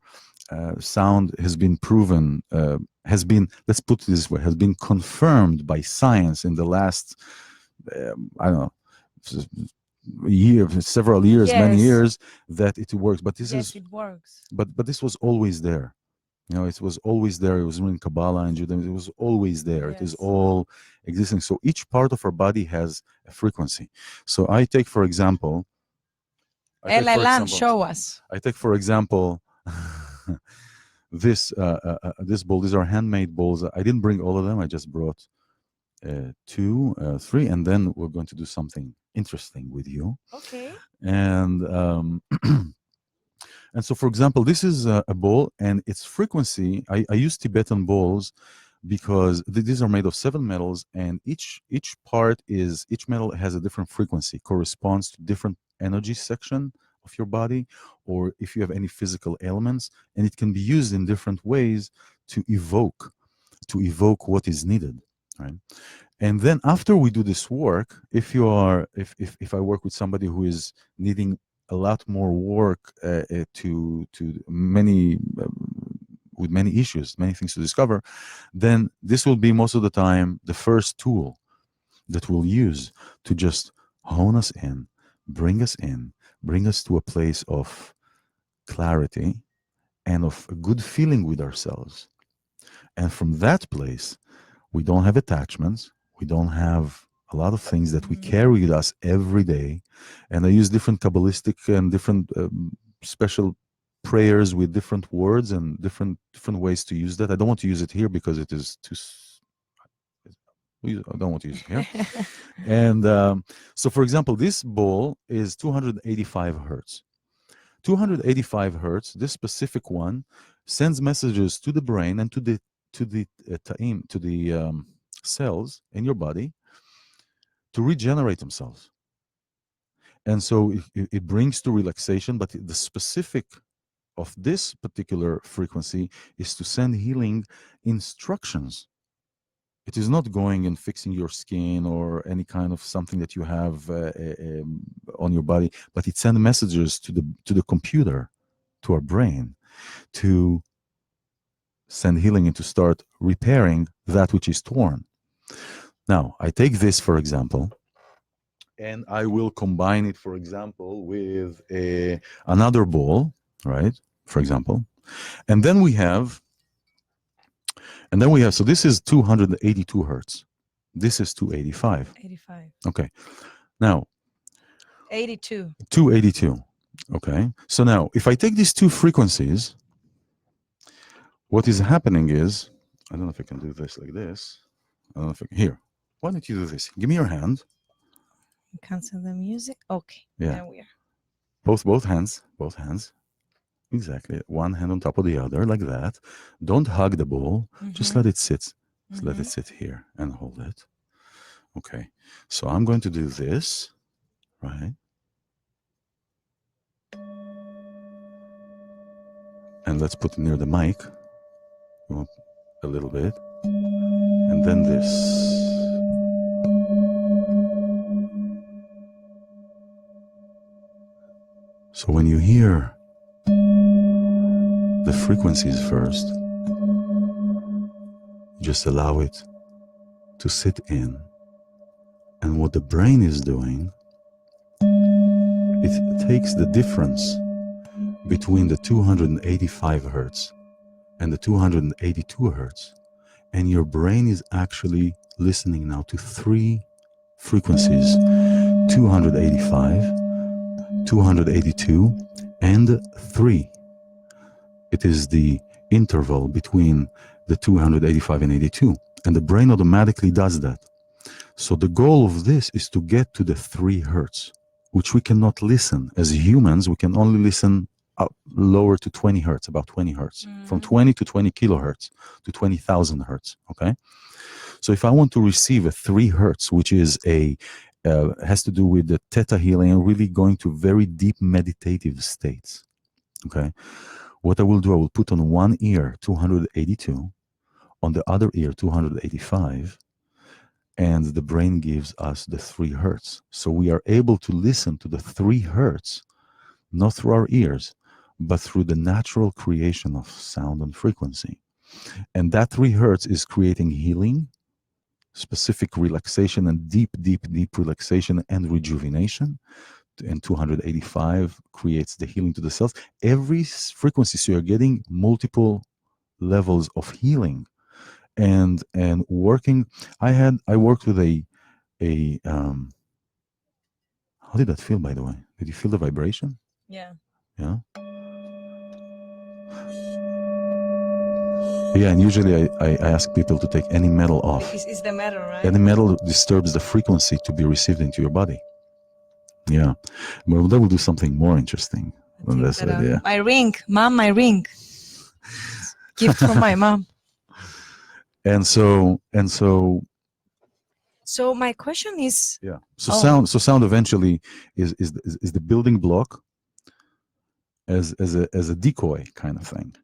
Sound has been proven, let's put it this way, has been confirmed by science in the last, I don't know, several years, many years, that it works. But it works. But this was always there. You know, it was always there. It was in Kabbalah and Judaism. It was always there. It is all existing. So each part of our body has a frequency. So I take, for example, iLan, show us. I take, for example, this bowl. These are handmade bowls. I didn't bring all of them. I just brought 2, 3, and then we're going to do something interesting with you. Okay. And and so, for example, this is a bowl, and its frequency. I use Tibetan bowls because these are made of 7 metals, and each metal has a different frequency, corresponds to different energy section of your body, or if you have any physical ailments, and it can be used in different ways to evoke what is needed, right? And then after we do this work, if I work with somebody who is needing a lot more work to many with many issues, many things to discover, then this will be most of the time the first tool that we'll use to just hone us in, bring us to a place of clarity and of a good feeling with ourselves. And from that place, we don't have attachments. We don't have a lot of things that we carry with us every day. And I use different Kabbalistic and different special prayers with different words and different ways to use that. I don't want to use it here because it is too. I don't want to use it here. And so, for example, this ball is 285 hertz. 285 hertz. This specific one sends messages to the brain and to the cells in your body to regenerate themselves. And so it brings to relaxation, but the specific of this particular frequency is to send healing instructions. It is not going and fixing your skin or any kind of something that you have on your body, but it sends messages to the computer, to our brain, to send healing and to start repairing that which is torn. Now, I take this, for example, and I will combine it, for example, with another ball, right? For example. And then we have, so this is 282 hertz. This is 285. 85. Okay. Now, 82. 282. Okay. So now, if I take these two frequencies, what is happening is, I don't know if I can do this like this. I don't know if I can, here. Why don't you do this? Give me your hand. Cancel the music. Okay. Yeah. There we are. Both hands. Exactly. One hand on top of the other, like that. Don't hug the ball. Just let it sit. Just let it sit here and hold it. Okay. So I'm going to do this, right? And let's put it near the mic. A little bit. And then this. So when you hear the frequencies first, just allow it to sit in. And what the brain is doing, it takes the difference between the 285 hertz and the 282 hertz, and your brain is actually listening now to three frequencies: 285, 282, and 3. It is the interval between the 285 and 82, and the brain automatically does that. So the goal of this is to get to the 3 hertz, which we cannot listen. As humans, we can only listen up lower to 20 hertz, about 20 hertz, from 20 to 20 kilohertz to 20,000 hertz, okay? So if I want to receive a 3 hertz, which is has to do with the theta healing and really going to very deep meditative states, okay? What I will do, I will put on one ear 282, on the other ear 285, and the brain gives us the 3 hertz. So we are able to listen to the 3 hertz, not through our ears, but through the natural creation of sound and frequency. And that 3 hertz is creating healing, specific relaxation, and deep relaxation and rejuvenation. And 285 creates the healing to the cells. Every frequency, so you're getting multiple levels of healing and working. I worked with a how did that feel, by the way? Did you feel the vibration? Yeah. Yeah. Yeah, and usually I ask people to take any metal off. It's the metal, right? Any metal disturbs the frequency to be received into your body. Yeah. Well, that will do something more interesting than this idea. My ring. Mom, my ring. Gift from my mom. And so So my question is, yeah. So sound eventually is the building block as a decoy kind of thing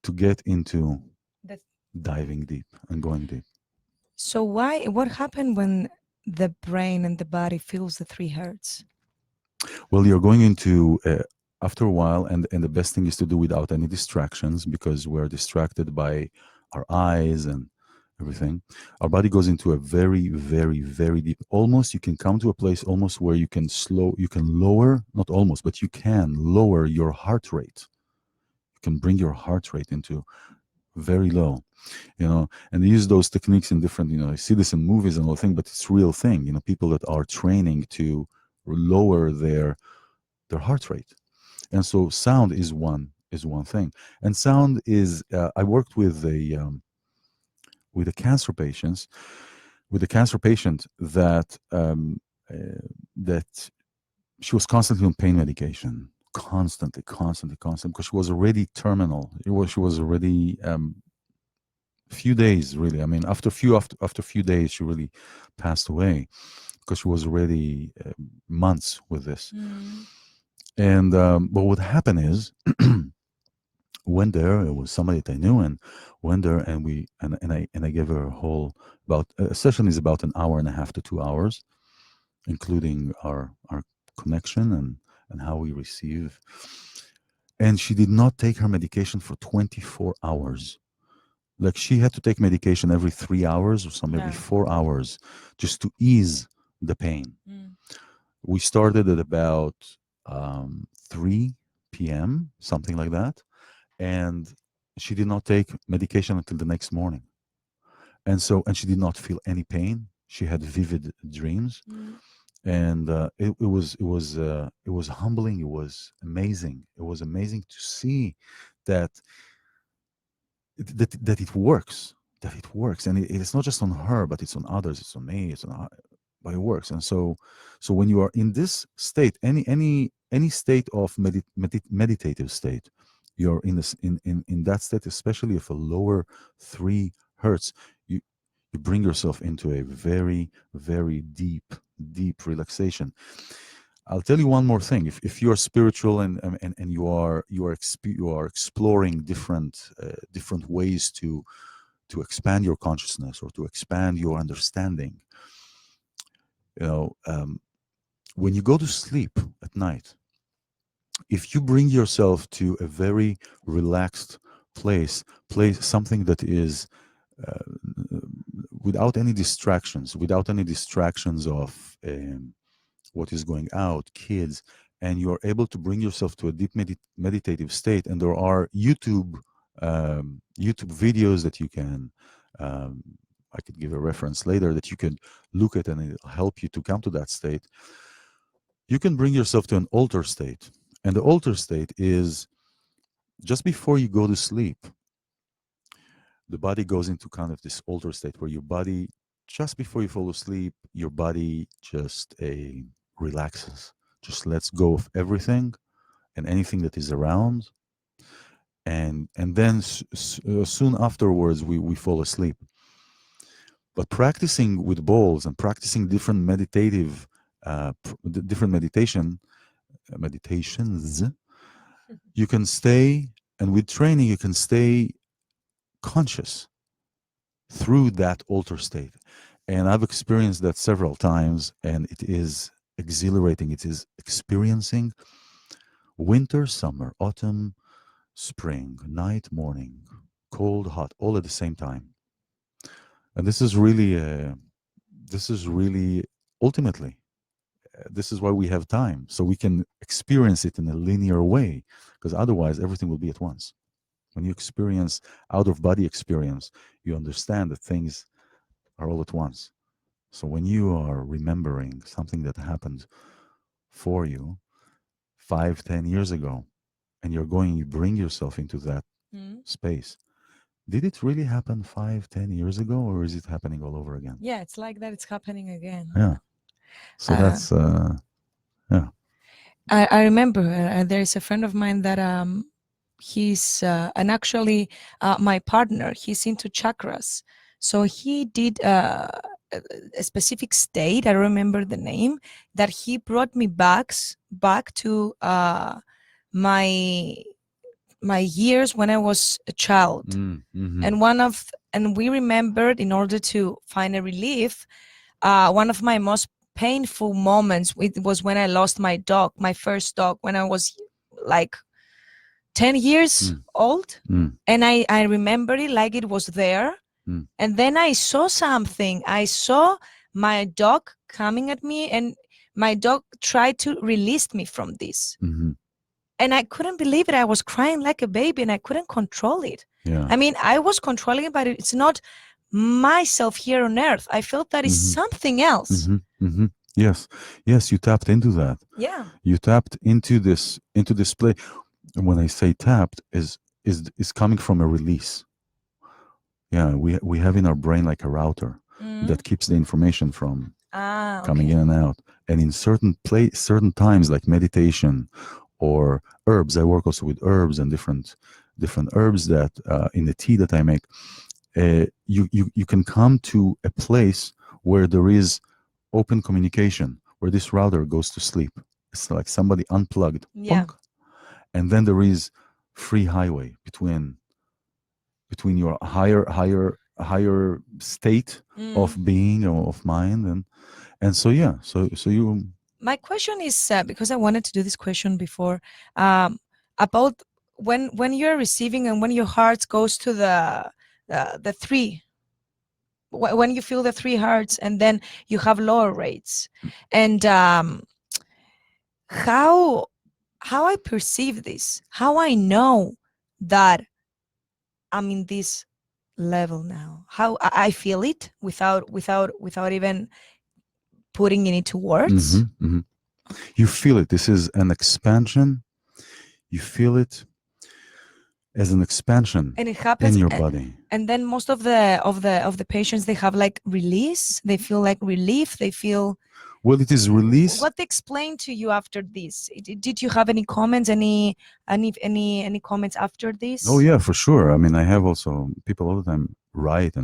to get into That- diving deep and going deep. So what happened when the brain and the body feels the 3 hertz? Well, you're going into after a while, and the best thing is to do without any distractions, because we're distracted by our eyes and everything. Our body goes into a very, very, very deep. Almost, you can come to a place almost where you can lower, not almost, but you can lower your heart rate. You can bring your heart rate into very low, and they use those techniques in different, I see this in movies and all thing, but it's real thing. People that are training to lower their heart rate. And so sound is one thing. And sound is I worked with a cancer patient that that she was constantly on pain medication, constantly, because she was already terminal. She was already few days, really. I mean, after a few days, she really passed away because she was already months with this. And but what happened is, went there. It was somebody that I knew, and went there, and I gave her a whole about a session is about an hour and a half to 2 hours, including our connection and how we receive. And she did not take her medication for 24 hours. Like, she had to take medication every 3 hours or some every 4 hours just to ease the pain. We started at about 3 p.m., something like that. And she did not take medication until the next morning. And she did not feel any pain. She had vivid dreams. And it was humbling. It was amazing. It was amazing to see that it works. That it works, and it's not just on her, but it's on others. It's on me. But it works. And so when you are in this state, any state of meditative state, you're in this in that state, especially if a lower 3 hertz, you bring yourself into a very, very deep relaxation. I'll tell you one more thing. If you are spiritual and you are exploring different ways to expand your consciousness or to expand your understanding, when you go to sleep at night, if you bring yourself to a very relaxed place, something that is without any distractions of what is going out, kids, and you're able to bring yourself to a deep meditative state. And there are YouTube videos that you can, I could give a reference later, that you can look at, and it'll help you to come to that state. You can bring yourself to an alter state. And the alter state is just before you go to sleep. The body goes into kind of this alter state where your body, just before you fall asleep, your body just relaxes, just lets go of everything and anything that is around. And then soon afterwards, we fall asleep. But practicing with bowls and practicing different meditations, you can stay, and with training, you can stay conscious through that alter state. And I've experienced that several times, and it is exhilarating. It is experiencing winter, summer, autumn, spring, night, morning, cold, hot, all at the same time. And this is really ultimately, this is why we have time, so we can experience it in a linear way, because otherwise everything will be at once. When you experience out-of-body experience, you understand that things are all at once. So when you are remembering something that happened for you 5-10 years ago, and you bring yourself into that space, did it really happen 5-10 years ago, or is it happening all over again? Yeah, it's like that. It's happening again. Yeah. So that's yeah. I remember there is a friend of mine that he's and actually my partner, he's into chakras. So he did a specific state, I remember the name, that he brought me back to my years when I was a child. And we remembered, in order to find a relief, one of my most painful moments was when I lost my dog, my first dog, when I was like 10 years old. And I remember it like it was there. And then I saw something. I saw my dog coming at me, and my dog tried to release me from this. And I couldn't believe it. I was crying like a baby, and I couldn't control it. Yeah. I mean, I was controlling it, but it's not myself here on earth. I felt that it's something else. Yes, you tapped into that. Yeah. You tapped into this play. And when I say tapped, is coming from a release. Yeah, we have in our brain like a router that keeps the information from coming in and out. And in certain times, like meditation or herbs, I work also with herbs and different herbs that in the tea that I make. You can come to a place where there is open communication, where this router goes to sleep. It's like somebody unplugged. Yeah. Bonk. And then there is free highway between your higher state of being or of mind, and so yeah. So you. My question is, because I wanted to do this question before, about when you're receiving and when your heart goes to the three. When you feel the 3 hearts, and then you have lower rates, and how I perceive this, how I know that I'm in this level now, how I feel it without even putting it into words. You feel it. This is an expansion. You feel it as an expansion, and it happens in your body. And then most of the patients, they have like release. They feel like relief. They feel. Well, it is release. What they explained to you after this? Did you have any comments? Any comments after this? Oh yeah, for sure. I mean, I have also people all the time write,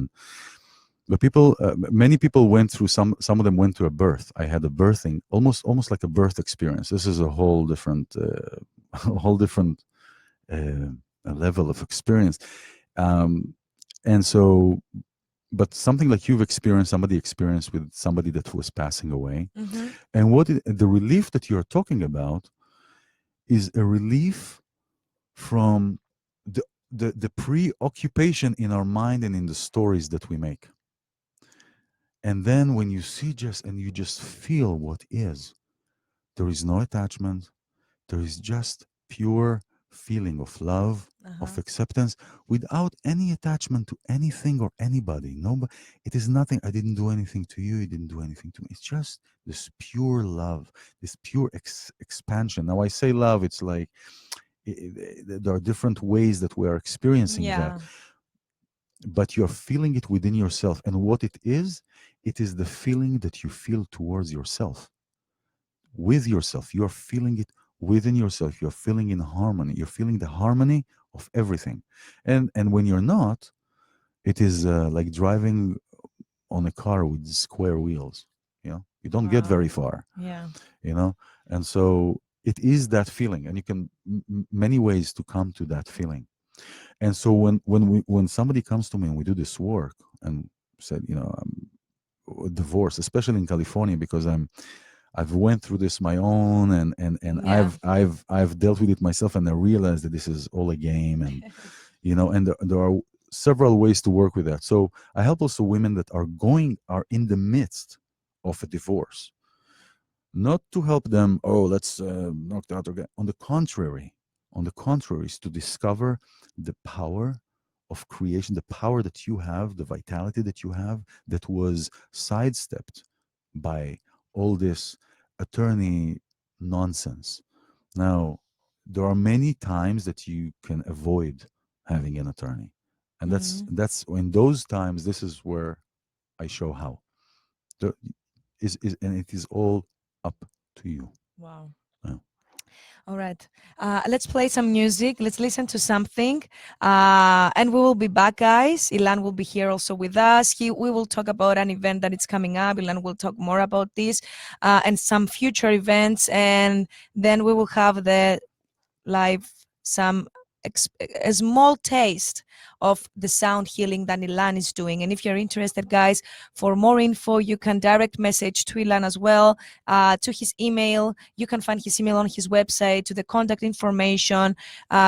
but people, many people went through some of them went to a birth. I had a birthing, almost like a birth experience. This is a whole different a level of experience, and so. But something like you've experienced, somebody experienced with somebody that was passing away. And the relief that you're talking about is a relief from the preoccupation in our mind and in the stories that we make. And then when you see you just feel what is, there is no attachment, there is just pure feeling of love, of acceptance, without any attachment to anything or anybody. It is nothing. I didn't do anything to you. You didn't do anything to me. It's just this pure love, this pure expansion. Now I say love, it's like there are different ways that we are experiencing that. But you're feeling it within yourself. And what it is the feeling that you feel towards yourself. With yourself. You're feeling it within yourself. You're feeling in harmony. You're feeling the harmony of everything. And when you're not, it is like driving on a car with square wheels. You don't get very far. And so it is that feeling, and you can many ways to come to that feeling. And so when somebody comes to me and we do this work and said, I'm divorced, especially in California, because I've went through this my own, and I've dealt with it myself, and I realized that this is all a game, and and there are several ways to work with that. So I help also women that are in the midst of a divorce, not to help them. Oh, let's knock that out. On the contrary, is to discover the power of creation, the power that you have, the vitality that you have, that was sidestepped by all this attorney nonsense. Now, there are many times that you can avoid having an attorney, and that's in those times. This is where I show how. And it is all up to you. Wow. Yeah. All right. Let's play some music. Let's listen to something. And we will be back, guys. iLan will be here also with us. We will talk about an event that is coming up. iLan will talk more about this and some future events. And then we will have the live some a small taste of the sound healing that iLan is doing. And if you're interested, guys, for more info, you can direct message to iLan as well, to his email. You can find his email on his website, to the contact information.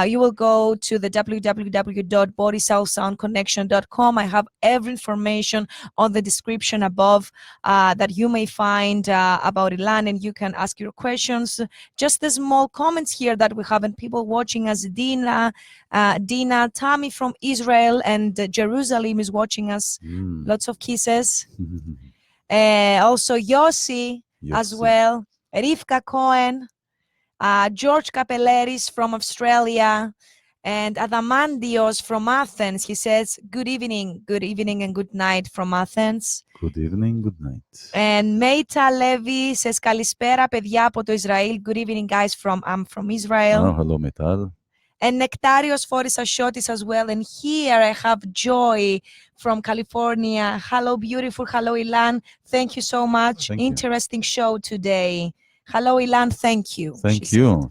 You will go to the www.bodysoulsoundconnection.com. I have every information on the description above that you may find about iLan, and you can ask your questions. Just the small comments here that we have, and people watching us, Dina, Tammy from Israel, and Jerusalem is watching us. Lots of kisses. Also Yossi as well, Rivka Cohen, George Capelleris from Australia, and Adamandios from Athens. He says, good evening, and good night from Athens. Good evening, good night. And Meita Levi says, Kalispera, παιδιά από το Israel. Good evening, guys, I'm from Israel. Oh, hello, Metal. And Nectarios Foris Ashotis as well. And here I have Joy from California. Hello, beautiful. Hello, iLan. Thank you so much. Interesting show today. Hello, iLan. Thank you. Thank you.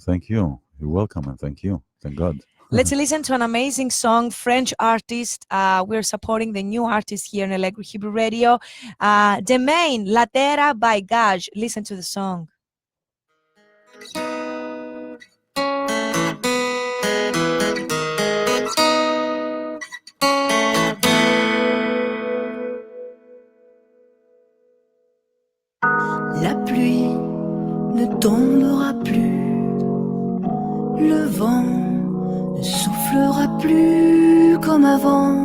You're welcome, and thank you. Thank God. Let's listen to an amazing song, French artist. We're supporting the new artist here in Allegro Hebrew Radio. Demain, La Terra by Gage. Listen to the song. La pluie ne tombera plus, le vent ne soufflera plus comme avant,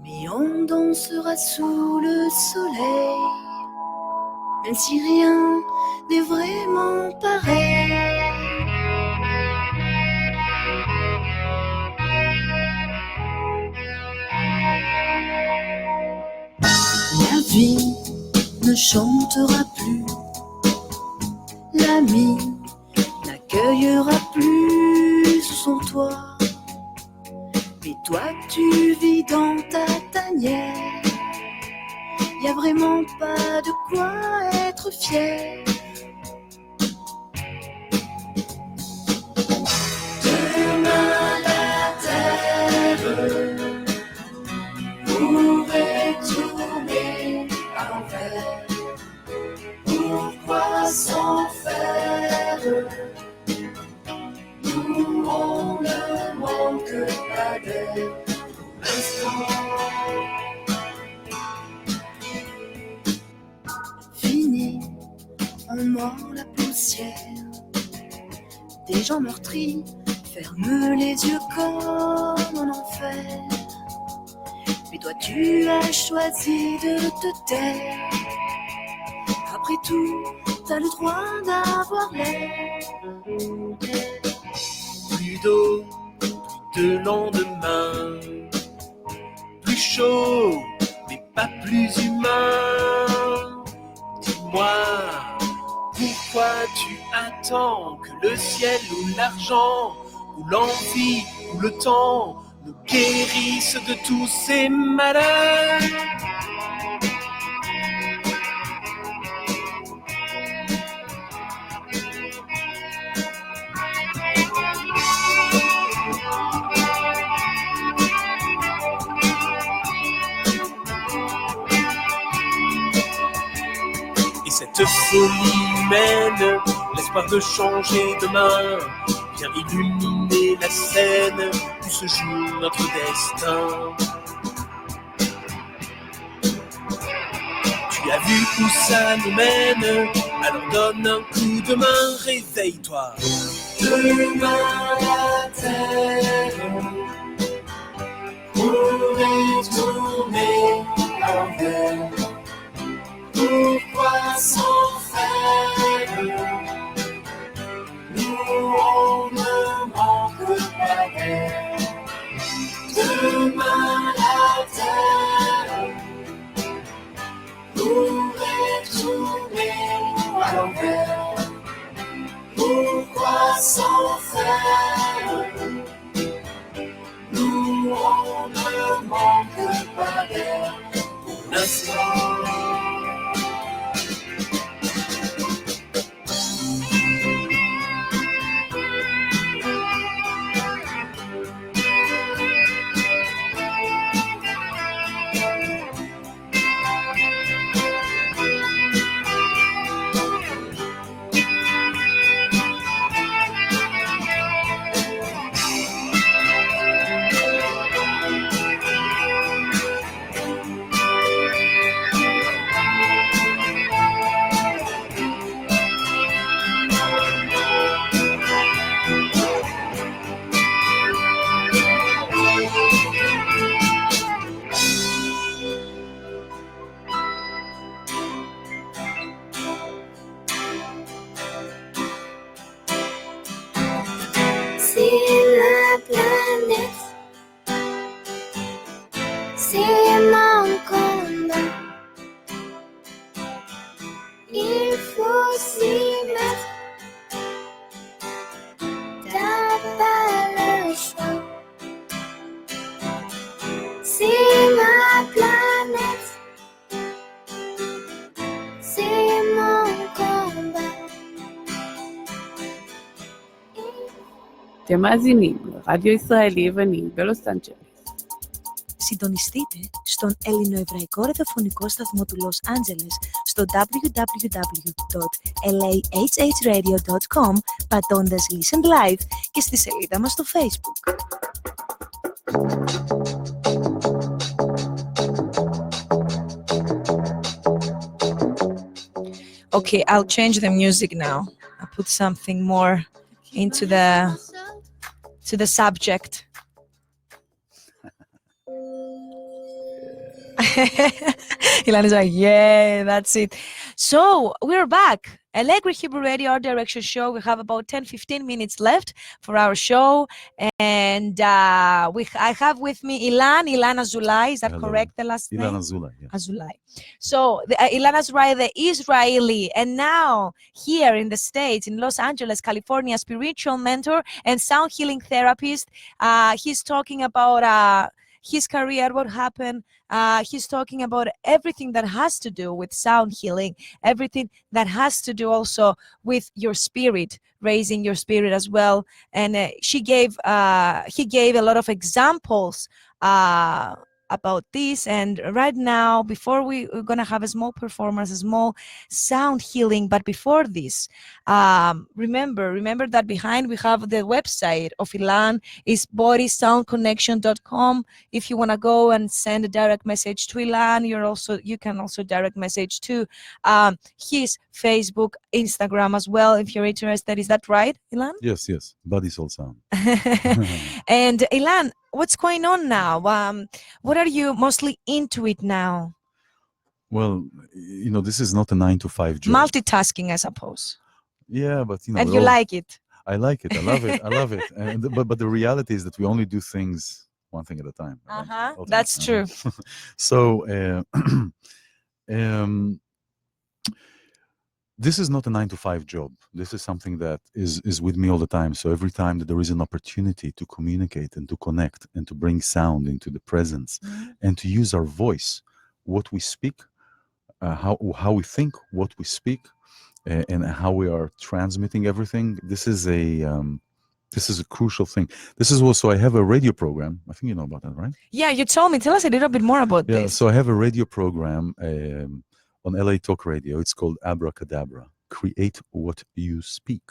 mais on dansera sous le soleil, même si rien n'est vraiment pareil. La vie ne chantera plus, l'ami n'accueillera plus sous son toit, mais toi tu vis dans ta tanière, y a vraiment pas de quoi être fier. Demain la terre pourrait tourner à l'envers. Pourquoi s'en faire? Nous on ne manque pas d'air pour l'instant. Fini, on mord la poussière. Des gens meurtris ferment les yeux comme en enfer. Mais toi tu as choisi de te taire. Après tout, t'as le droit d'avoir l'air. Plus d'eau, plus de lendemain, plus chaud, mais pas plus humain. Dis-moi, pourquoi tu attends que le ciel ou l'argent, ou l'envie, ou le temps nous guérissent de tous ces malheurs? Cette folie humaine, l'espoir de changer demain, vient illuminer la scène où se joue notre destin. Tu as vu où ça nous mène, alors donne un coup de main, réveille-toi. Demain la terre pourrait tourner à l'envers. Pourquoi s'en faire? Nous on ne manque pas d'air. Demain la terre pourrait tourner à l'envers. Pourquoi s'en faire? Nous on ne manque pas d'air pour l'instant. אתם מאזינים לרדיו ישראלי יווני בלוס אנג'לס. Συντονιστείτε στον ελληνοεβραϊκό ραδιοφωνικό σταθμό του Los Angeles στο www.lahhradio.com πατώντας Listen Live και στη σελίδα μας στο Facebook. Okay, I'll change the music now. I'll put something more into the subject. Ilan is like, yeah, that's it. So we're back. LA Greek Hebrew Radio, Art Direction Show. We have about 10-15 minutes left for our show. And I have with me Ilan Azoulai. Is that Hello. correct, the last iLan name? Azoulai, yes. Azoulai. So Ilan Azoulai, the Israeli, and now here in the States, in Los Angeles, California, spiritual mentor and sound healing therapist. He's talking about his career, what happened. He's talking about everything that has to do with sound healing, everything that has to do also with your spirit, raising your spirit as well. And he gave a lot of examples about this. And right now, before we're going to have a small performance, a small sound healing, but before this, remember that behind we have the website of Ilan is bodysoundconnection.com. If you want to go and send a direct message to Ilan, you can also direct message to his Facebook, Instagram as well, if you're interested. Is that right, Ilan? Yes, Body Soul Sound. And Ilan, what's going on now? What are you mostly into it now? Well, this is not a 9-to-5 job. Multitasking, I suppose. Yeah, but And you like it. I like it. I love it. I love it. But the reality is that we only do things one thing at a time. Right? That's true. So this is not a 9-to-5 job. This is something that is with me all the time. So every time that there is an opportunity to communicate and to connect and to bring sound into the presence and to use our voice, what we speak, how we think, what we speak, and how we are transmitting everything. This is a crucial thing. This is also, I have a radio program. I think you know about that, right? Yeah, you told me. Tell us a little bit more about this. So I have a radio program on LA Talk Radio. It's called Abracadabra. Create what you speak.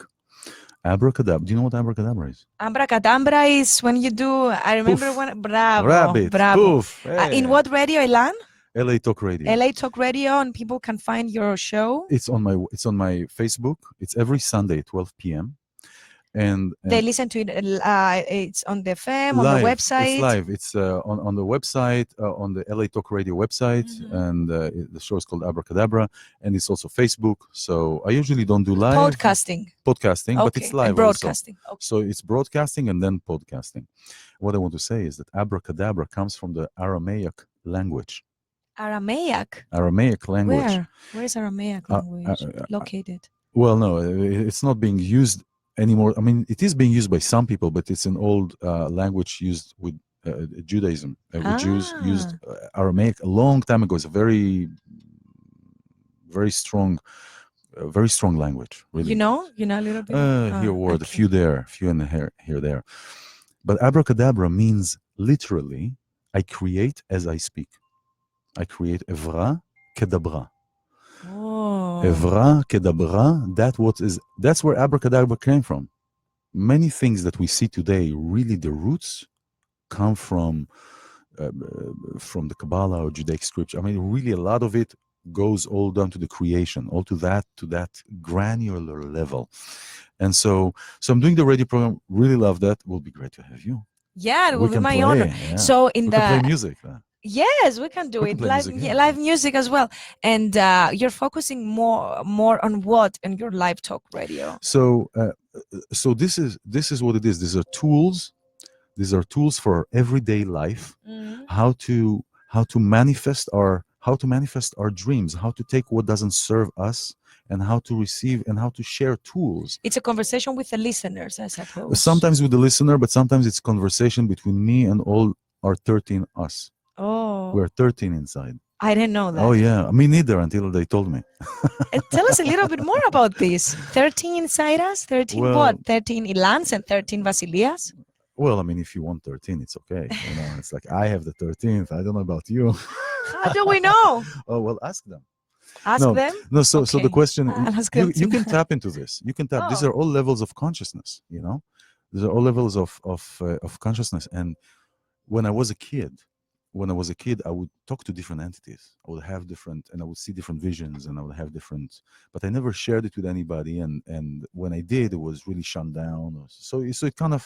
Abracadabra. Do you know what abracadabra is? Abracadabra is when you do, I remember Poof. when, bravo. Rabbit. Poof. Hey. In what radio, Ilan? LA Talk Radio. LA Talk Radio, and people can find your show. It's on my Facebook. It's every Sunday at 12 p.m. And they listen to it. It's on the FM, live, on the website. It's live. It's on the website, on the LA Talk Radio website, and the show is called Abracadabra, and it's also Facebook. So I usually don't do live podcasting, okay. But it's live and broadcasting. Also. Okay. So it's broadcasting and then podcasting. What I want to say is that Abracadabra comes from the Aramaic language. Aramaic language. Where is Aramaic language located? Well, no, it's not being used anymore. I mean, it is being used by some people, but it's an old language used with Judaism. Jews used Aramaic a long time ago. It's a very, very strong language. Really, you know a little bit. Here word, a few there, a few in the here there. But abracadabra means literally, I create as I speak. I create evra kedabra. Oh. Evra kedabra. That's where abracadabra came from. Many things that we see today, really the roots come from the Kabbalah or Judaic scripture. I mean, really a lot of it goes all down to the creation, all to that granular level. And so I'm doing the radio program. Really love that. Will be great to have you. Yeah, it will be my honor. Yeah. So we can play music. Yes, we can do it live music as well. And you're focusing more on what in your live talk radio? So this is what it is. These are tools. These are tools for our everyday life. How to manifest our dreams. How to take what doesn't serve us, and how to receive and how to share tools. It's a conversation with the listeners, I suppose. Sometimes with the listener, but sometimes it's conversation between me and all our 13 us. Oh. We're 13 inside. I didn't know that. Oh yeah, me neither until they told me. Tell us a little bit more about this. 13 Sairas, 13 Well- what? 13 Ilans and 13 Vassilias? Well, I mean, if you want 13, it's okay. You know, it's like I have the 13th. I don't know about you. How do we know? Oh well, ask them. Ask No, them. No, so the Okay. question, I'll ask you, them you can tonight. tap into this. You can tap. These Oh. are all levels of consciousness. You know, these are all levels of consciousness. And when I was a kid, I would talk to different entities. I would have different, and I would see different visions, and I would have different. But I never shared it with anybody. And when I did, it was really shunned down. So it kind of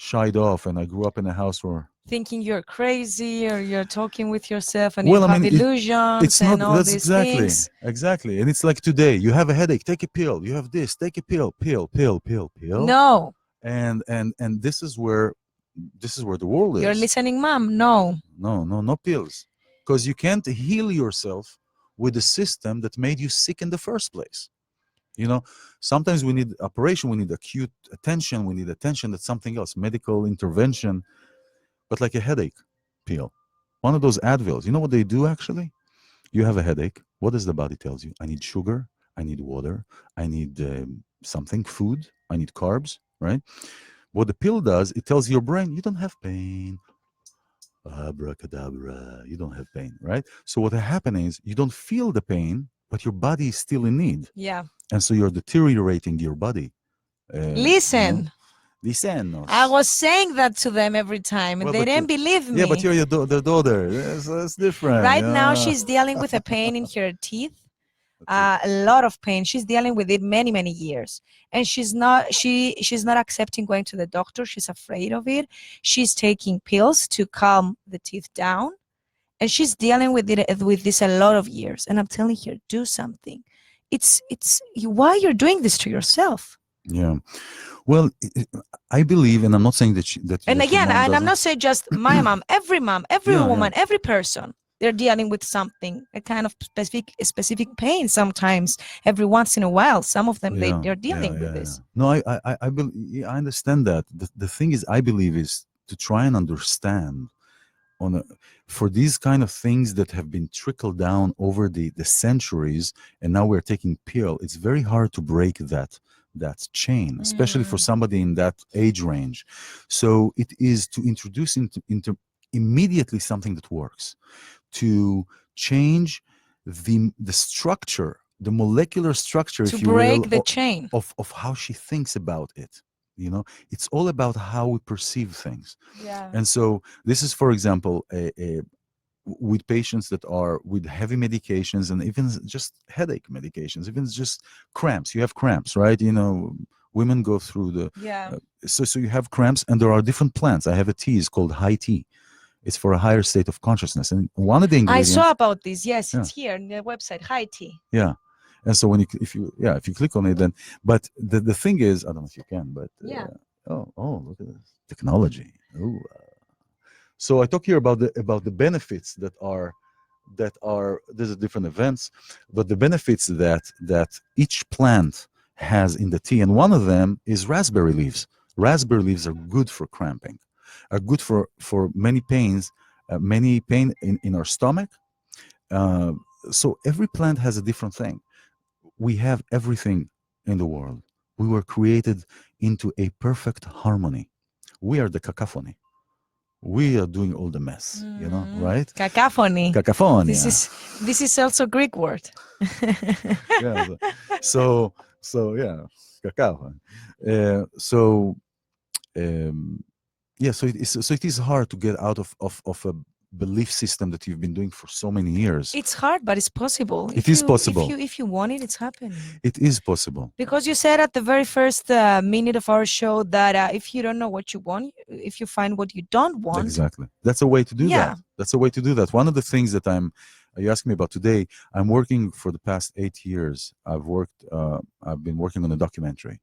shied off. And I grew up in a house where Thinking you're crazy or you're talking with yourself and Well, you I have mean, illusions it's not. and all That's these exactly, things. exactly. And it's like today, you have a headache, take a pill. You have this, take a pill. No, And this is where the world is. you're listening, mom. No. No pills, because you can't heal yourself with a system that made you sick in the first place. You know, sometimes we need operation, we need acute attention, we need attention that's something else, medical intervention, but like a headache pill, one of those Advils. You know what they do actually? You have a headache. What does the body tells you? I need sugar, I need water, I need something, food, I need carbs, right? What the pill does, it tells your brain, you don't have pain. Abracadabra, you don't have pain, right? So what happened is you don't feel the pain, but your body is still in need. Yeah. And so you're deteriorating your body. Listen. Listen. I was saying that to them every time and Well, they but didn't believe me. Yeah, but you're the daughter. That's different. Right now, yeah. she's dealing with a pain in her teeth. A lot of pain. She's dealing with it many years, and she's not accepting going to the doctor. She's afraid of it. She's taking pills to calm the teeth down, and she's dealing with this a lot of years. And I'm telling her, do something. It's why you're doing this to yourself. Yeah. Well, I believe, and I'm not saying that And that your again, mom and I'm doesn't. not saying just my mom, every Yeah, woman, every person. They're dealing with something, a kind of specific pain sometimes, every once in a while. Some of them, they're dealing with this. No, I understand that. The thing is, I believe, is to try and understand for these kind of things that have been trickled down over the centuries, and now we're taking pill. It's very hard to break that chain, especially for somebody in that age range. So it is to introduce into immediately something that works, to change the structure, the molecular structure, To if you break will, the chain. of how she thinks about it. You know, it's all about how we perceive things. Yeah. And so this is, for example, with patients that are with heavy medications and even just headache medications, even just cramps. You have cramps, right? You know, women go through the Yeah. so you have cramps, and there are different plants. I have a tea, it's called high tea. It's for a higher state of consciousness, and one of the I ingredients. saw about this. Yes, Yeah. it's here on the website. High tea. Yeah, and so if you click on it, then but the thing is, I don't know if you can, but Yeah. Oh, look at this technology. Oh, so I talk here about the benefits that are there's different events, but the benefits that each plant has in the tea, and one of them is raspberry leaves. Raspberry leaves are good for cramping, are good for many pains, many pain in our stomach. So every plant has a different thing. We have everything in the world. We were created into a perfect harmony. We are the cacophony. We are doing all the mess, you know, right? Cacophony. Cacophony. This is also Greek word. Yeah. So yeah, cacophony. So it is hard to get out of a belief system that you've been doing for so many years. It's hard, but it's possible. It is possible. If you want it, it's happening. It is possible. Because you said at the very first minute of our show that if you don't know what you want, if you find what you don't want. Exactly. That's a way to do Yeah. that. That's a way to do that. One of the things that you asked me about today, I'm working for the past 8 years. I've been working on a documentary,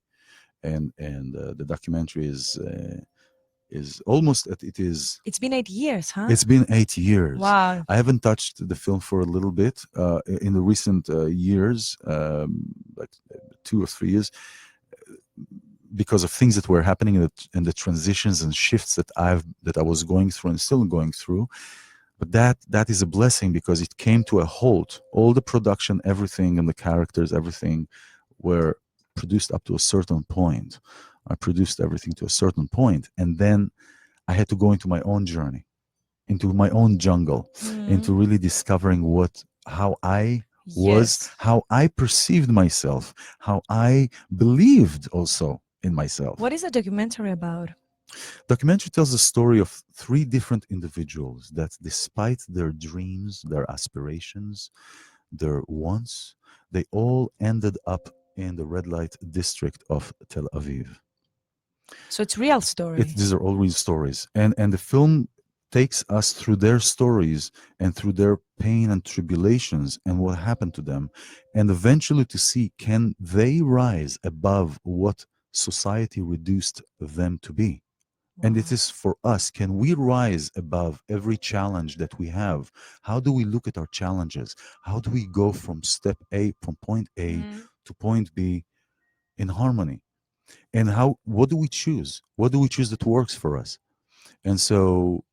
and the documentary is almost It's been 8 years, huh? It's been 8 years. Wow. I haven't touched the film for a little bit in the recent years, like 2 or 3 years, because of things that were happening and the transitions and shifts that I was going through and still going through. But that is a blessing because it came to a halt. All the production, everything, and the characters, everything were produced up to a certain point. I produced everything to a certain point, and then I had to go into my own journey, into my own jungle, into really discovering how I was, Yes. how I perceived myself, how I believed also in myself. What is the documentary about? Documentary tells the story of 3 different individuals that, despite their dreams, their aspirations, their wants, they all ended up in the red light district of Tel Aviv. So it's real story. These are all real stories, and the film takes us through their stories and through their pain and tribulations and what happened to them, and eventually to see, can they rise above what society reduced them to be? And it is for us, can we rise above every challenge that we have? How do we look at our challenges? How do we go from point A to point B in harmony? And what do we choose? What do we choose that works for us? And so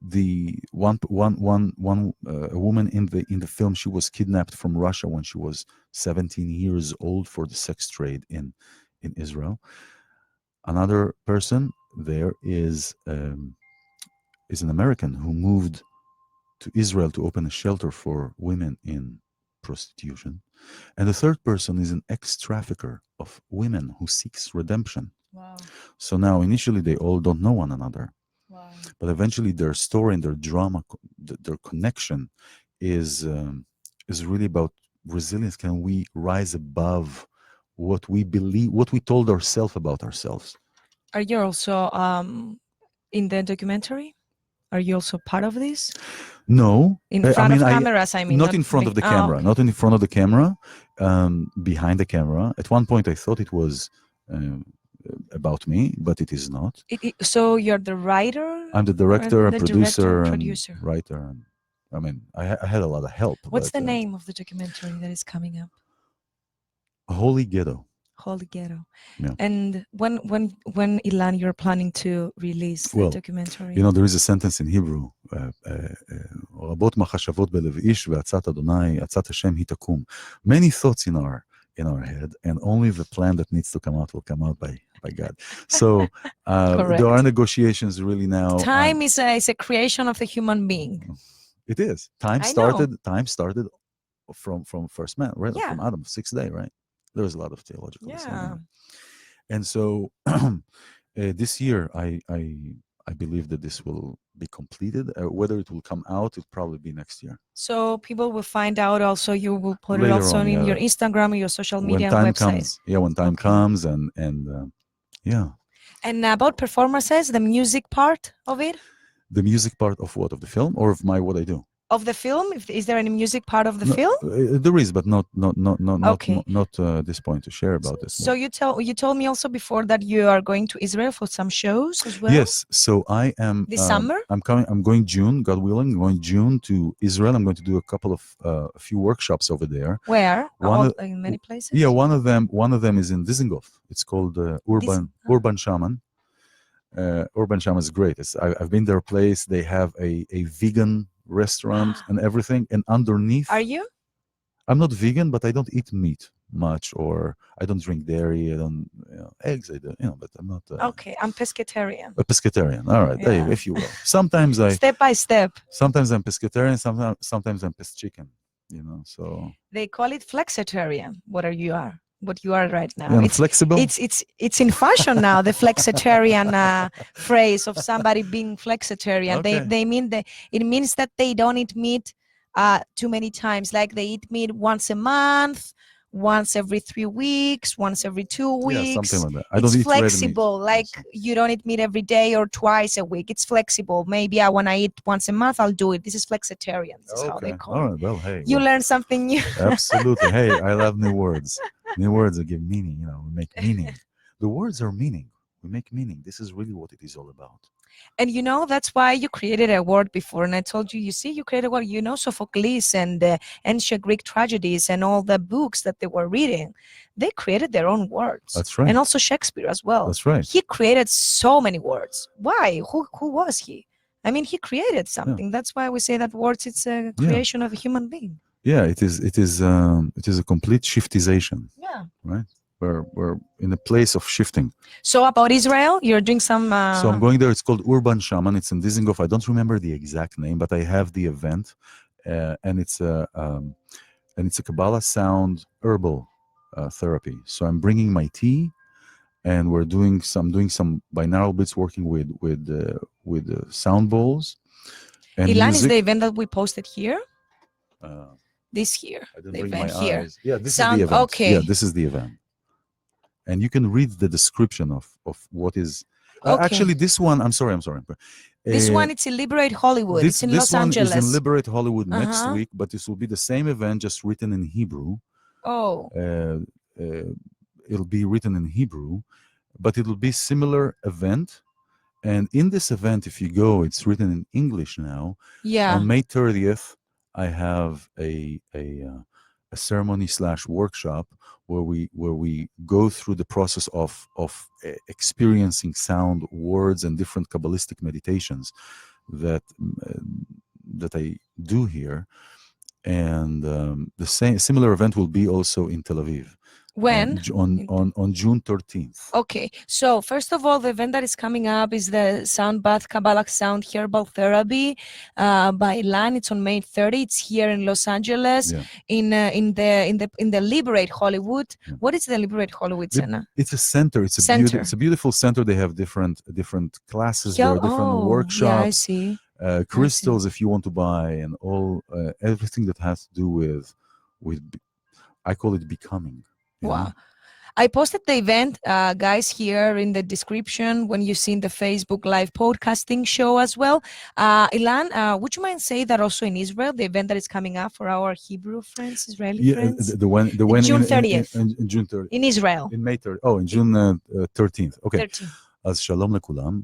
the one a woman in the film, she was kidnapped from Russia when she was 17 years old for the sex trade in Israel. Another person there is an American who moved to Israel to open a shelter for women in prostitution. And the third person is an ex-trafficker of women who seeks redemption. Wow. So now, initially, they all don't know one another. Wow. But eventually, their story and their drama, their connection is really about resilience. Can we rise above what we believe, what we told ourselves about ourselves? Are you also in the documentary? Are you also part of this? No. In front of cameras, I mean. Not in front of the camera. Okay. Not in front of the camera. Behind the camera. At one point, I thought it was about me, but it is not. So you're the writer? I'm the director, the producer, producer. and writer. And, I mean, I had a lot of help. What's the name of the documentary that is coming up? Holy Ghetto. Holy Ghetto. Yeah. And when iLan, you're planning to release the documentary? You know, there is a sentence in Hebrew, רבות מחשבות בלב איש ועצת אדוני, עצת השם היא תקום. Many thoughts in our head, and only the plan that needs to come out will come out by God. So there are negotiations really now. Time is a creation of the human being. It is. Time started from first man, right? Yeah. From Adam, 6th day, right? There's a lot of theological. Yeah. And so this year, I believe that this will be completed. Whether it will come out, it'll probably be next year. So people will find out also. You will put Later it also on, in yeah. your Instagram, or your social media, when time and website. comes. Yeah, when time comes, and yeah. And about performances, the music part of it. The music part of what? Of the film, or of what I do? Of the film, is there any music part of the film? There is, but not Okay. not this point to share about this. So you told me also before that you are going to Israel for some shows as well. Yes, so I am. This summer? I'm going June, God willing. I'm going June to Israel. I'm going to do a couple of a few workshops over there. Where? In many places. Yeah, one of them is in Dizengoff. It's called Urban Shaman. Urban Shaman is great. I've been their place. They have a vegan restaurant and everything, and underneath. Are you? I'm not vegan, but I don't eat meat much, or I don't drink dairy. I don't eggs. I do, but I'm not. Okay, I'm pescatarian. A pescatarian. All right, Yeah. if you will. Sometimes step by step. Sometimes I'm pescatarian. Sometimes I'm pes chicken. So they call it flexitarian. What you are right now. It's flexible. It's in fashion now. The flexitarian phrase of somebody being flexitarian. Okay. They mean that it means that they don't eat meat too many times. Like they eat meat once a month, once every 3 weeks, once every 2 weeks. Yeah, something like that. I It's don't eat red meat. flexible. Like you don't eat meat every day or twice a week. It's flexible. Maybe when I eat once a month, I'll do it. This is flexitarian. This is how they call it. All right. Well, hey. You learn something new. Absolutely. Hey, I love new words. New words that give meaning. We make meaning. The words are meaning. We make meaning. This is really what it is all about. And that's why you created a word before. And I told you, you created a word. Sophocles and ancient Greek tragedies and all the books that they were reading, they created their own words. That's right. And also Shakespeare as well. That's right. He created so many words. Why? Who was he? I mean, he created something. That's why we say that words, it's a creation of a human being. Yeah, it is a complete shiftization. Yeah. Right? We're in a place of shifting. So about Israel, you're doing some... So I'm going there. It's called Urban Shaman. It's in Dizengoff. I don't remember the exact name, but I have the event. And it's a Kabbalah sound herbal therapy. So I'm bringing my tea, and we're doing some binaural bits, working with sound bowls. And iLan music. is the event that we posted here. This here. I didn't the bring event my here. eyes. Yeah, this Sound, is the event. okay. Yeah, this is the event. And you can read the description of what is. Actually, this one. I'm sorry. This one, it's in Liberate Hollywood. It's in Los Angeles. This one is in Liberate Hollywood next week, but this will be the same event, just written in Hebrew. Oh. It'll be written in Hebrew, but it will be similar event. And in this event, if you go, it's written in English now. Yeah. On May 30th, I have a ceremony / workshop where we go through the process of experiencing sound, words, and different Kabbalistic meditations that I do here. And the similar event will be also in Tel Aviv. When? On June 13th. Okay, so first of all, the event that is coming up is the Sound Bath Kabbalah Sound Herbal Therapy by iLan. It's on May 30. It's here in Los Angeles, in the Liberate Hollywood. Yeah. What is the Liberate Hollywood Center? It's a center. It's a beautiful center. They have different classes. There are different workshops. Yeah, I see. Crystals, if you want to buy, and all everything that has to do with I call it becoming. Wow. I posted the event, guys, here in the description when you've seen the Facebook Live podcasting show as well. iLan, would you mind saying that also in Israel, the event that is coming up for our Hebrew friends, Israeli friends? The one June 30th. In June 30th. In Israel. In May 30th. Oh, in June 13th. Okay. 13. אז שלום לכולם.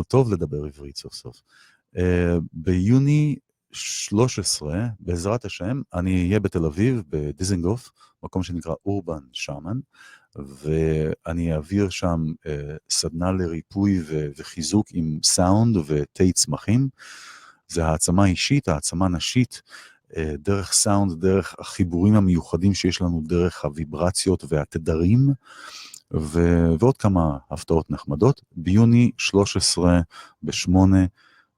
טוב לדבר עברית סוף סוף. ביוני 13, בעזרת השם, אני אהיה בתל אביב, בדיזנגוף, מקום שנקרא אורבן שמן, ואני אעביר שם סדנה לריפוי וחיזוק עם סאונד ותי צמחים. זה העצמה אישית, העצמה נשית, דרך סאונד, דרך החיבורים המיוחדים שיש לנו, דרך הוויברציות והתדרים, ועוד כמה הפתעות נחמדות. ביוני 13 ב8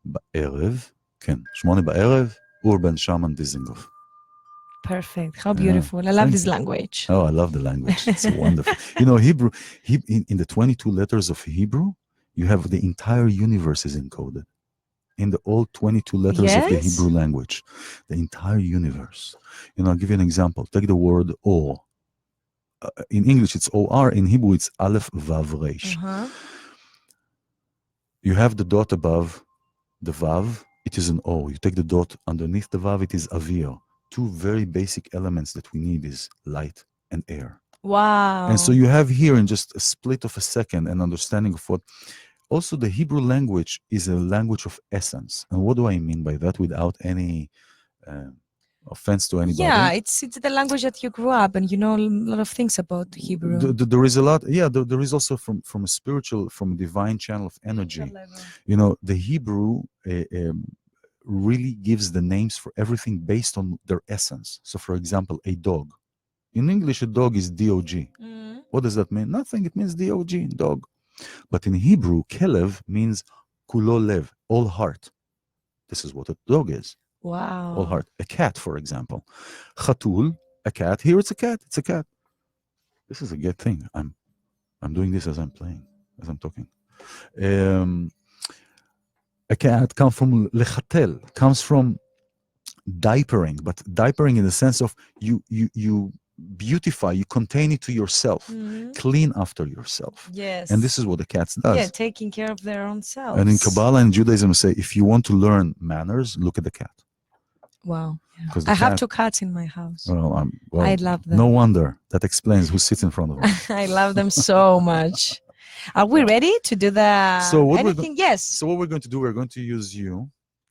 בערב, כן, 8 בערב, אורבן שמן דיזנגוף. Perfect. How beautiful. I love this language. Oh, I love the language. It's wonderful. You know, Hebrew, in the 22 letters of Hebrew, you have the entire universe is encoded. In the all 22 letters of the Hebrew language. The entire universe. You know, I'll give you an example. Take the word O. In English, it's O-R. In Hebrew, it's Aleph Vav Reish. You have the dot above the Vav. It is an O. You take the dot underneath the Vav. It is Avir. Two very basic elements that we need is light and air. Wow. And so you have here in just a split of a second an understanding of what. Also, the Hebrew language is a language of essence. And what do I mean by that without any offense to anybody? Yeah, it's the language that you grew up and you know a lot of things about Hebrew. There is a lot. Yeah, there is also from a spiritual, from a divine channel of energy. You know, the Hebrew really gives the names for everything based on their essence. So, for example, a dog. In English, a dog is D-O-G. What does that mean? Nothing. It means D-O-G, dog. But in Hebrew, kelev means kulo lev, all heart. This is what a dog is. Wow. All heart. A cat, for example. Chatul, a cat. Here it's a cat. It's a cat. This is a good thing. I'm doing this as I'm playing, as I'm talking. A cat comes from lechatel, comes from diapering, but diapering in the sense of you beautify, you contain it to yourself, clean after yourself. Yes. And this is what the cat does. Yeah, taking care of their own selves. And in Kabbalah and Judaism, we say, if you want to learn manners, look at the cat. Wow. Yeah. I have 2 cats in my house. Well, I love them. No wonder. That explains who sits in front of us. I love them so much. Are we ready to do anything? Yes. So what we're going to do, we're going to use you.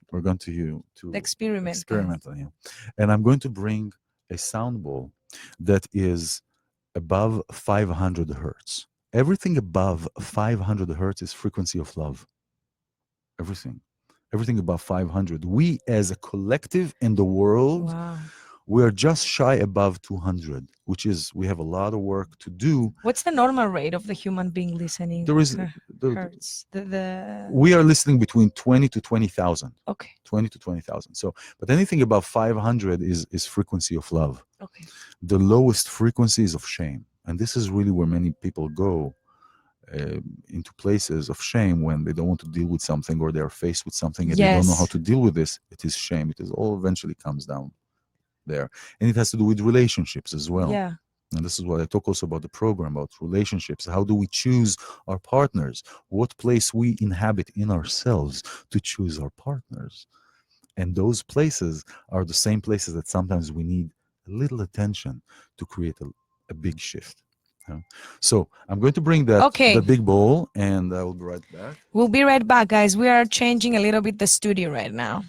We're going to experiment on you. And I'm going to bring a sound bowl that is above 500 hertz. Everything above 500 hertz is frequency of love. everything above 500. We as a collective in the world, Wow. we are just shy above 200, which is, we have a lot of work to do. What's the normal rate of the human being listening? There is, Hertz. The we are listening between 20 to 20,000. Okay. 20 to 20,000. So, but anything above 500 is frequency of love. Okay. The lowest frequency is of shame. And this is really where many people go into places of shame when they don't want to deal with something, or they're faced with something and they don't know how to deal with this. It is shame. It is all eventually comes down there. And it has to do with relationships as well. Yeah. And this is what I talk also about the program, about relationships. How do we choose our partners? What place we inhabit in ourselves to choose our partners? And those places are the same places that sometimes we need a little attention to create a big shift. So I'm going to bring that the big bowl, and I will be right back. We'll be right back, guys. We are changing a little bit the studio right now.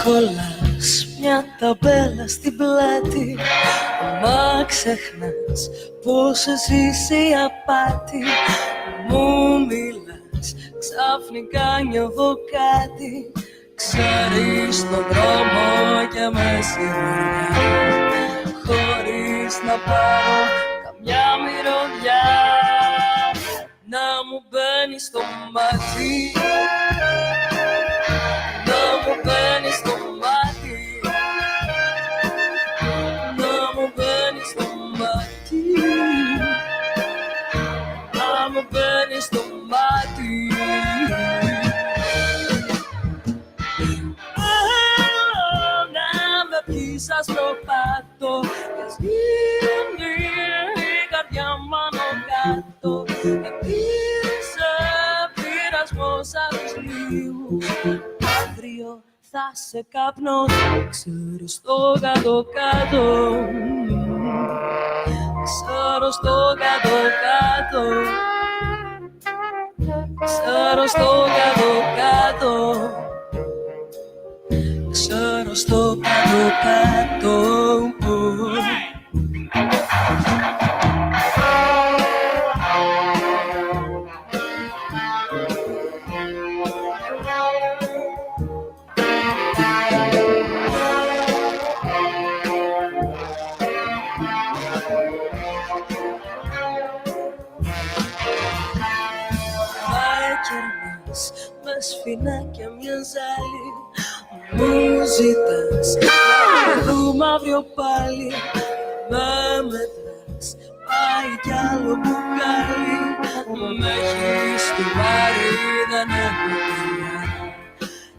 Κολλάς μια ταμπέλα στην πλάτη, μα ξεχνάς πως εσύ είσαι η απάτη. Μου μιλάς, ξαφνικά νιώθω κάτι. Ξέρεις τον δρόμο και με σιγουριά, χωρίς να πάρω καμιά μυρωδιά, να μου μπαίνει στο μάτι, να μου μπαίνει στο μάτι, να μου μπαίνει στο μάτι, να μου μπαίνει στο μάτι. Να με πεις αστροπάτω, ας γίνει η καρδιά μου άνω κάτω, επίρρησε πειρασμός αυσλίου. Αύριο θα σε καπνώ, ξέρω στο κάτω-κάτω, ξέρω στο κάτω-κάτω, ξέρω στο κάτω-κάτω, ξέρω στο κάτω-κάτω. Με σφινάκια μια ζάλη, μου ζητάς να δούμε αύριο πάλι. Με μετράς, πάει κι άλλο μπουκάλι, με έχεις του βάρη, δεν έχω τελειά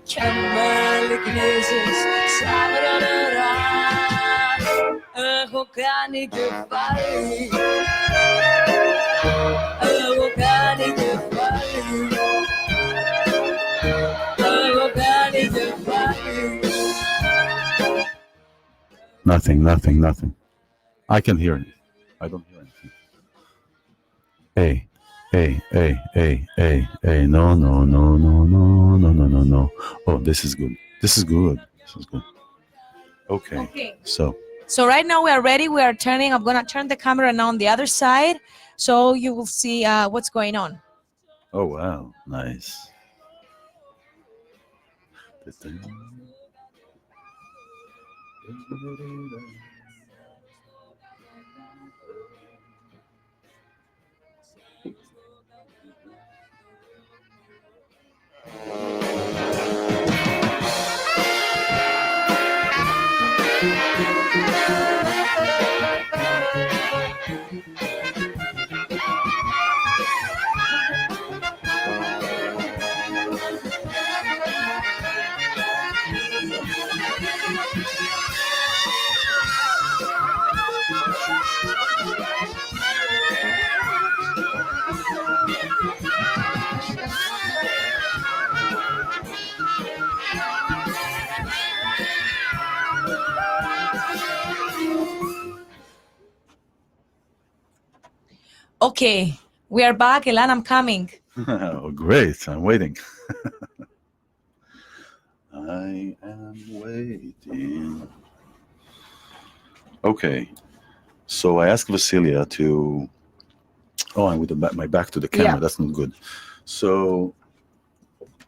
και με λυκνίζεις σαν νερά. Έχω κάνει κεφάλι, έχω κάνει κεφάλι, έχω κάνει κεφάλι. Nothing. I can hear it. I don't hear anything. Hey. No. Oh, this is good. Okay. So right now we are ready. We are turning. I'm going to turn the camera now on the other side, so you will see what's going on. Oh, wow. Nice. Okay, we are back. iLan, I'm coming. Oh, great. I'm waiting. I am waiting. Okay. So I asked Vassilia to. Oh, I'm with my back to the camera. Yeah. That's not good. So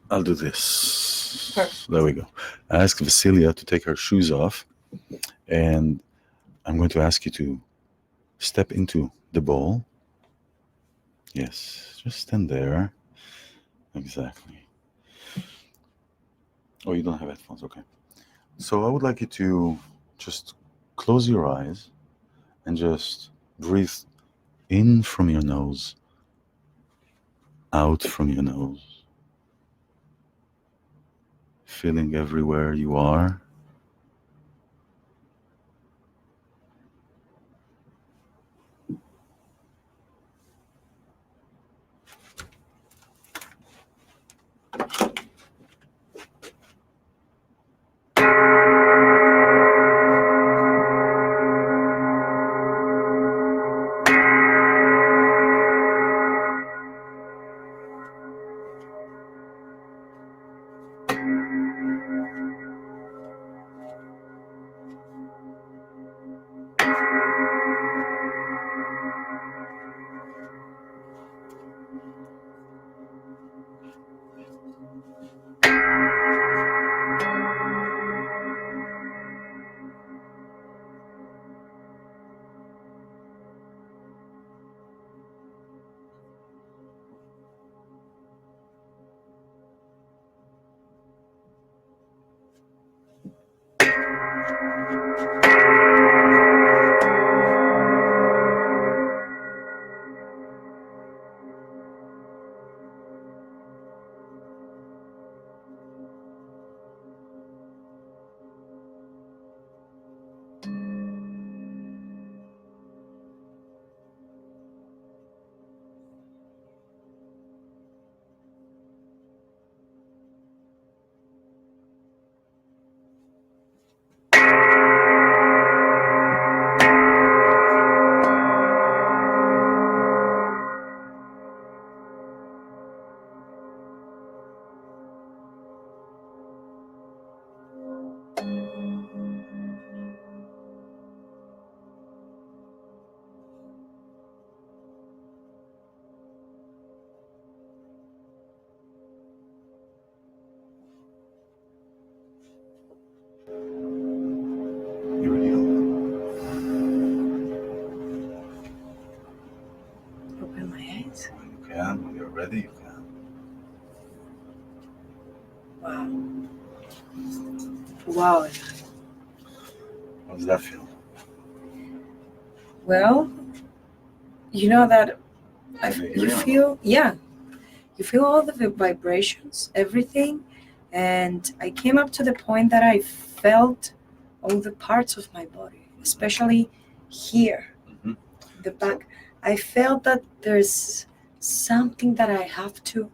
I'll do this. Perfect. There we go. I asked Vassilia to take her shoes off, and I'm going to ask you to step into the bowl. Yes, just stand there. Exactly. Oh, you don't have headphones. Okay. So I would like you to just close your eyes and just breathe in from your nose, out from your nose, feeling everywhere you are. You're healed. Open my eyes. When you can, when you're ready, you can. Wow. How does that feel? Well, you know that you feel, you feel all the vibrations, everything. And I came up to the point that I felt all the parts of my body, especially here, the back. I felt that there's something that I have to,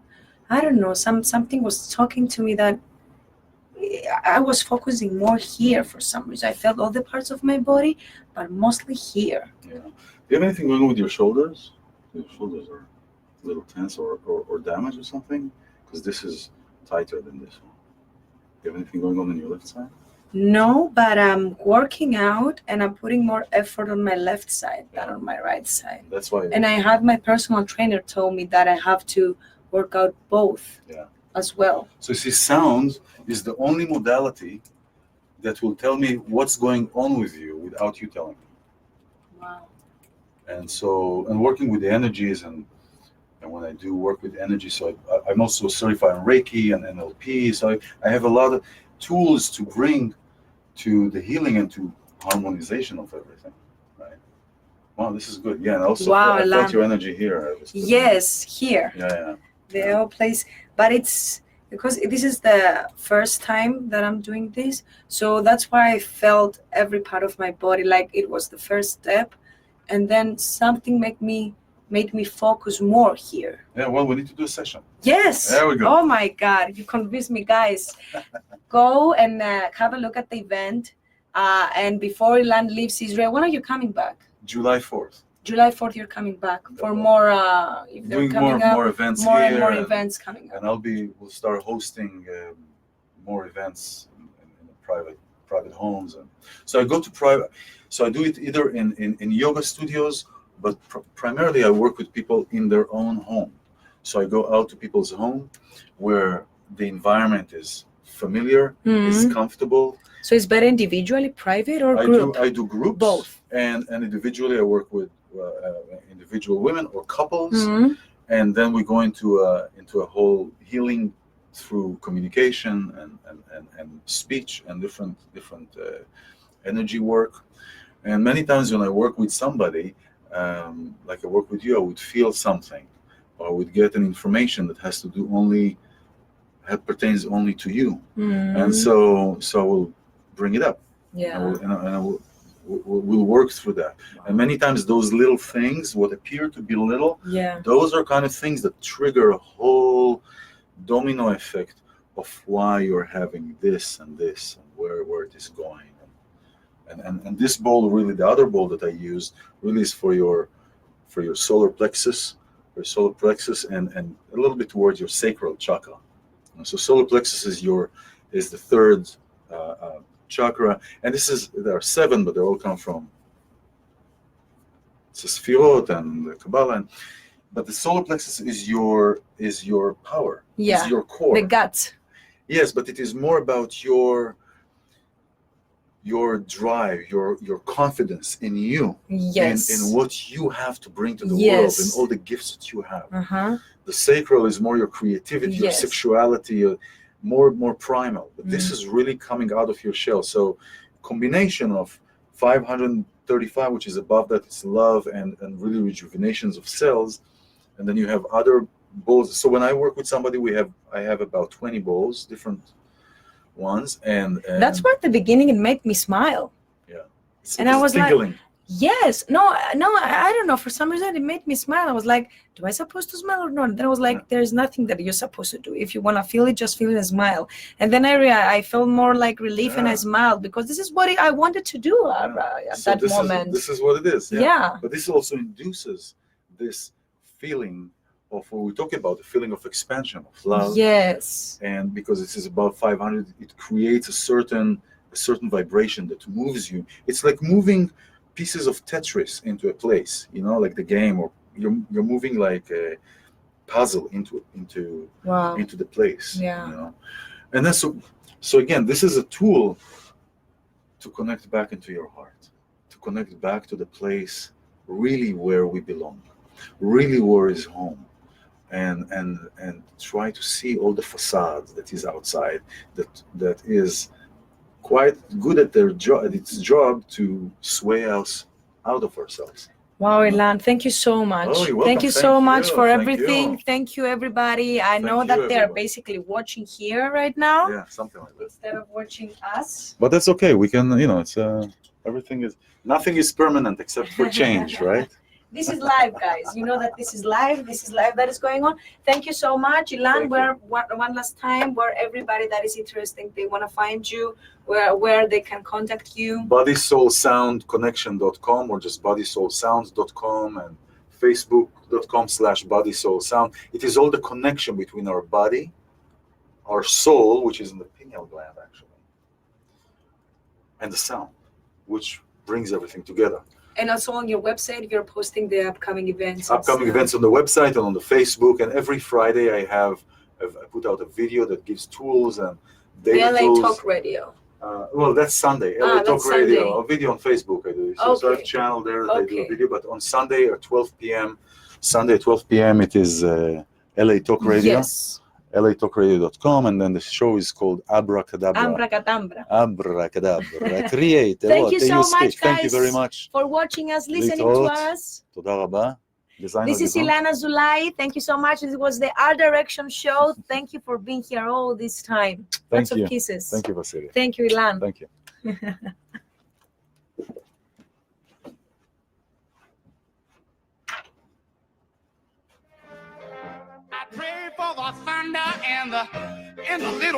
I don't know, something was talking to me that I was focusing more here for some reason. I felt all the parts of my body, but mostly here. Yeah. Do you have anything going on with your shoulders? Your shoulders are a little tense or damaged or something? Because this is tighter than this one. Do you have anything going on your left side? No, but I'm working out and I'm putting more effort on my left side than on my right side. That's why. And I had my personal trainer told me that I have to work out both as well. So you see, sound is the only modality that will tell me what's going on with you without you telling me. Wow. And so, and working with the energies and when I do work with energy, so I'm also certified in Reiki and NLP. So I have a lot of tools to bring to the healing and to harmonization of everything, right? Wow, this is good. Yeah, and also I felt your energy here. Yes, here. Yeah. The whole place, but it's because this is the first time that I'm doing this, so that's why I felt every part of my body like it was the first step, and then something made me focus more here. Yeah, well, we need to do a session. Yes. There we go. Oh my God, you convinced me, guys. Go and have a look at the event. And before iLan leaves Israel, when are you coming back? July 4th. July 4th, you're coming back for more. If they're Doing coming up, more events more here, and more events coming up. and we'll start hosting more events in private homes, and so I go to private. So I do it either in yoga studios, but primarily I work with people in their own home. So I go out to people's home where the environment is familiar, is comfortable. So it's better individually, private, or group? I do groups, both, and individually I work with individual women or couples, and then we go into a whole healing through communication and speech and different energy work. And many times when I work with somebody, like I work with you, I would feel something, or I would get an information that has to do pertains only to you, and so I will bring it up. Yeah. We'll work through that. And many times those little things, what appear to be little, those are kind of things that trigger a whole domino effect of why you're having this and this and where it is going. And this bowl, really, the other bowl that I use, really is for your solar plexus, and a little bit towards your sacral chakra. So solar plexus is the third chakra, and there are 7, but they all come from Sefirot and the Kabbalah. But the solar plexus is your power, is your core, the guts. Yes, but it is more about your drive, your confidence in you, Yes, in what you have to bring to the world, and all the gifts that you have. The sacral is more your creativity, your sexuality, more primal. But this is really coming out of your shell. So combination of 535, which is above that, it's love and really rejuvenations of cells, and then you have other bowls. So when I work with somebody, I have about 20 bowls, different ones, and that's why at the beginning it made me smile. And I was tingling. Like, yes, no, I don't know. For some reason, it made me smile. I was like, do I supposed to smile or not? And then I was like, there's nothing that you're supposed to do. If you want to feel it, just feel it and smile. And then I felt more like relief, and I smiled because this is what I wanted to do at that moment. This is what it is. Yeah. But this also induces this feeling of what we talk about, the feeling of expansion, of love. Yes. And because this is above 500, it creates a certain vibration that moves you. It's like moving pieces of Tetris into a place, like the game, or you're moving like a puzzle into the place. And then so again, this is a tool to connect back into your heart, to connect back to the place really where we belong, really where is home, and try to see all the facades that is outside, that is quite good at its job to sway us out of ourselves. Wow, iLan, thank you so much. Oh, you're welcome. Thank you so much for Thank everything. you. Thank you, everybody. I know that they're basically watching here right now. Yeah, something like that. Instead of watching us. But that's okay. We can, it's nothing is permanent except for change, right? This is live, guys. You know that this is live. This is live that is going on. Thank you so much, iLan. One last time, where everybody that is interested, they want to find you, where they can contact you. bodysoulsoundconnection.com, or just bodysoulsounds.com, and facebook.com/bodysoulsound. It is all the connection between our body, our soul, which is in the pineal gland actually, and the sound, which brings everything together. And also on your website, you're posting the upcoming events. Events on the website and on the Facebook. And every Friday I put out a video that gives tools and daily tools. LA Talk Radio. Well, that's Sunday. LA Talk Radio. A video on Facebook I do. So I have a channel there that I do a video. But on Sunday at 12 p.m., it is LA Talk Radio. Yes. LATalkRadio.com, and then the show is called Abracadabra. Create. Thank you so much, guys. Thank you very much for watching us, listening to us. This is iLan Azoulai. Thank you so much. This was the Art Direction show. Thank you for being here all this time. Lots of kisses. Thank you, Vassilia. Thank you, iLan. Thank you. I pray for the thunder and the little